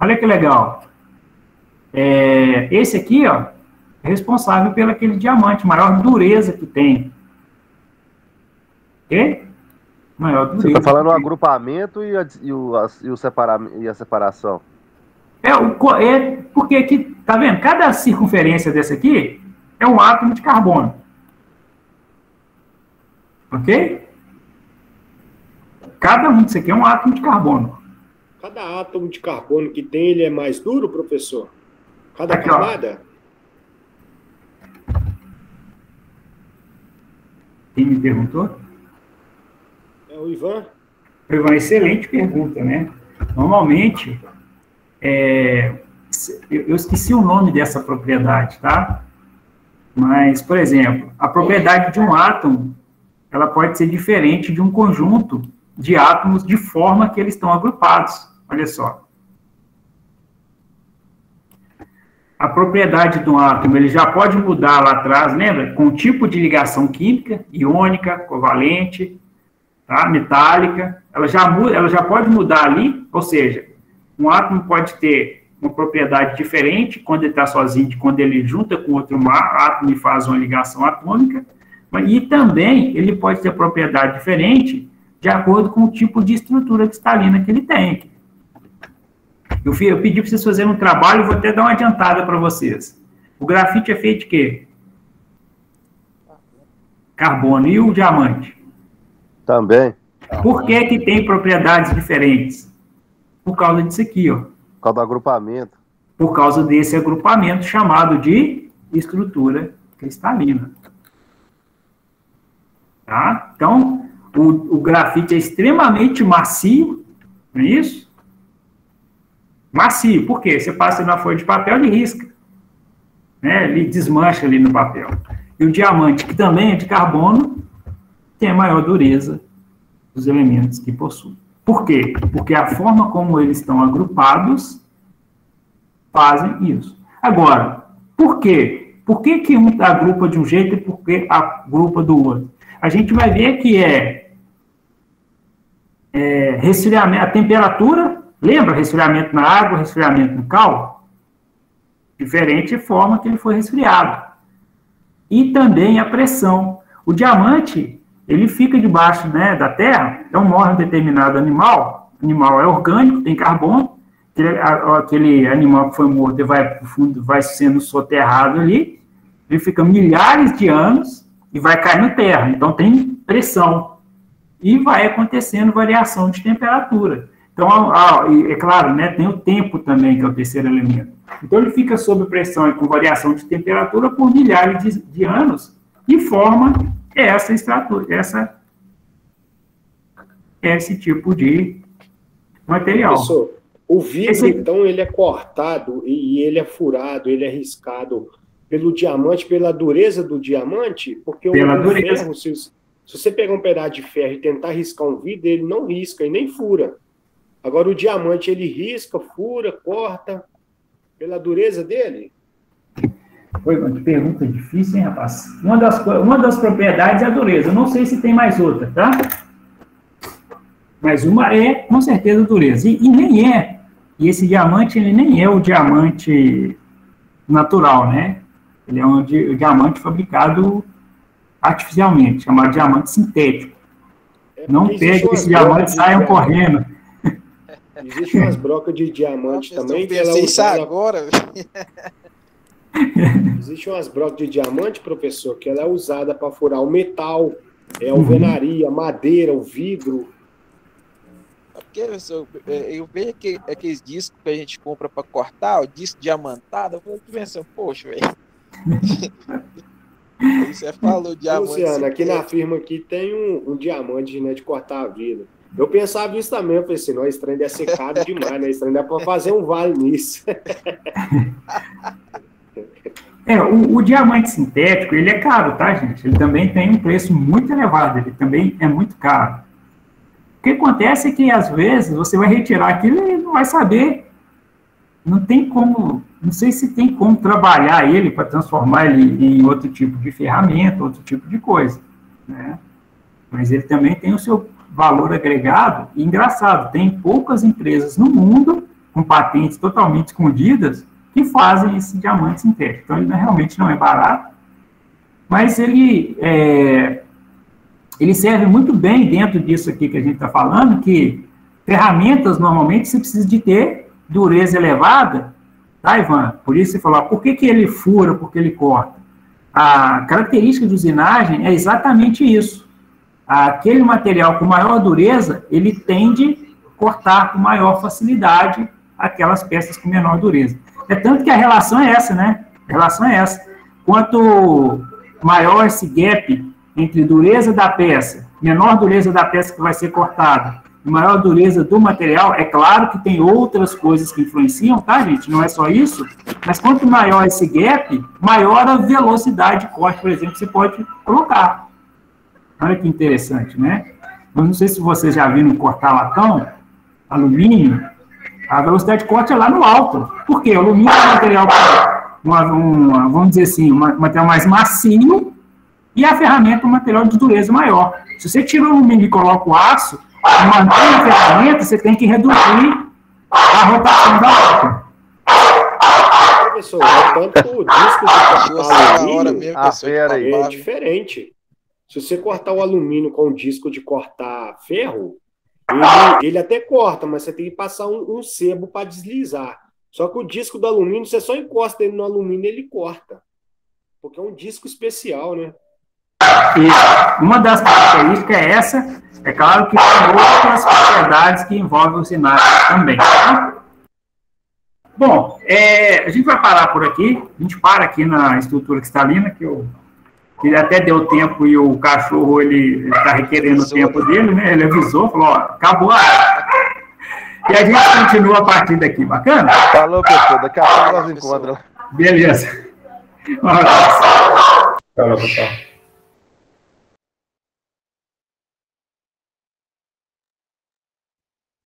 Olha que legal. Esse aqui, ó, é responsável pelo aquele diamante, maior dureza que tem. Ok? Maior dureza. Você está falando o agrupamento e a separação. Porque aqui, tá vendo? Cada circunferência dessa aqui é um átomo de carbono. Ok? Cada um disso aqui é um átomo de carbono. Cada átomo de carbono que tem, ele é mais duro, professor? Cada aqui, camada? Quem me perguntou? É o Ivan. O Ivan, excelente pergunta, né? Normalmente, eu esqueci o nome dessa propriedade, tá? Mas, por exemplo, a propriedade de um átomo, ela pode ser diferente de um conjunto de átomos de forma que eles estão agrupados. Olha só. A propriedade de um átomo, ele já pode mudar lá atrás, lembra? Com o tipo de ligação química, iônica, covalente, tá? Metálica. Ela já pode mudar ali, ou seja, um átomo pode ter uma propriedade diferente quando ele está sozinho de quando ele junta com outro átomo e faz uma ligação atômica, e também ele pode ter propriedade diferente de acordo com o tipo de estrutura cristalina que ele tem. Eu pedi para vocês fazerem um trabalho, vou até dar uma adiantada para vocês. O grafite é feito de quê? Carbono. E o diamante? Também. Por que tem propriedades diferentes? Por causa disso aqui, ó. Por causa do agrupamento. Por causa desse agrupamento chamado de estrutura cristalina. Tá? Então, o grafite é extremamente macio, não é isso? Macio, por quê? Você passa na folha de papel, ele risca. Né? Ele desmancha ali no papel. E o diamante, que também é de carbono, tem a maior dureza dos elementos que possui. Por quê? Porque a forma como eles estão agrupados fazem isso. Agora, por quê? Por que um agrupa de um jeito e por que agrupa do outro? A gente vai ver que resfriamento, a temperatura, lembra? Resfriamento na água, resfriamento no cal? Diferente forma que ele foi resfriado. E também a pressão. O diamante, ele fica debaixo, né, da terra, então morre um determinado animal, o animal é orgânico, tem carbono, aquele animal que foi morto vai para o fundo, vai sendo soterrado ali, ele fica milhares de anos e vai cair na terra, então tem pressão. E vai acontecendo variação de temperatura. Então, é claro, né, tem o tempo também, que é o terceiro elemento. Então, ele fica sob pressão e com variação de temperatura por milhares de anos e forma essa estrutura, esse tipo de material. Professor, o vidro, então, ele é cortado e ele é furado, ele é riscado pelo diamante, pela dureza do diamante? Porque pela o dureza. ferro, se você pegar um pedaço de ferro e tentar riscar um vidro, ele não risca e nem fura. Agora, o diamante, ele risca, fura, corta, pela dureza dele? Foi uma pergunta difícil, hein, rapaz? Uma das propriedades é a dureza. Eu não sei se tem mais outra, tá? Mas uma é, com certeza, a dureza. E nem é. E esse diamante, ele nem é o diamante natural, né? Ele é um diamante fabricado artificialmente, chamado diamante sintético. Não pegue esse diamante e saiam correndo. Existem umas brocas de diamante também. Que ela isso agora. Existem umas brocas de diamante, professor, que ela é usada para furar o metal, a alvenaria, a madeira, o vidro. Porque, professor, eu vejo aqueles discos que a gente compra para cortar, o disco diamantado, eu fico pensando, poxa, velho. Você falou diamante. Luciano, aqui na firma aqui tem um diamante, né, de cortar a vida. Eu pensava isso também, eu pensei, não, esse trem deve ser caro demais, né? Esse trem dá para fazer um vale nisso. O diamante sintético, ele é caro, tá, gente? Ele também tem um preço muito elevado, ele também é muito caro. O que acontece é que, às vezes, você vai retirar aquilo e não vai saber. Não tem como, não sei se tem como trabalhar ele para transformar ele em outro tipo de ferramenta, outro tipo de coisa, né? Mas ele também tem o seu valor agregado, e engraçado, tem poucas empresas no mundo, com patentes totalmente escondidas, que fazem esse diamante sintético. Então, ele realmente não é barato, mas ele serve muito bem dentro disso aqui que a gente está falando, que ferramentas, normalmente, você precisa de ter dureza elevada, tá, Ivan? Por isso você falou, por que ele fura, por que ele corta? A característica de usinagem é exatamente isso. Aquele material com maior dureza, ele tende a cortar com maior facilidade aquelas peças com menor dureza. É tanto que a relação é essa, né? A relação é essa. Quanto maior esse gap entre dureza da peça, menor dureza da peça que vai ser cortada, e maior dureza do material, é claro que tem outras coisas que influenciam, tá, gente? Não é só isso. Mas quanto maior esse gap, maior a velocidade de corte, por exemplo, você pode colocar. Olha que interessante, né? Eu não sei se vocês já viram cortar latão, alumínio, a velocidade de corte é lá no alto. Por quê? O alumínio é um material, vamos dizer assim, um material mais macio, e a ferramenta é um material de dureza maior. Se você tira o alumínio e coloca o aço, e mantém a ferramenta, você tem que reduzir a rotação da máquina. Professor, tanto o disco de cortar alumínio é diferente. Se você cortar o alumínio com o disco de cortar ferro, ele até corta, mas você tem que passar um sebo para deslizar. Só que o disco do alumínio, você só encosta ele no alumínio e ele corta. Porque é um disco especial, né? E uma das características é essa. É claro que tem outras propriedades que envolvem o usinagem também. Tá? Bom, a gente vai parar por aqui. A gente para aqui na estrutura cristalina, que ele até deu tempo e o cachorro, ele está requerendo o tempo dele, né? Ele avisou, falou, ó, acabou a área. E a gente continua a partir daqui, bacana? Falou, pessoal, daqui a pouco nós encontramos. Beleza. Um abraço. Tchau, pessoal.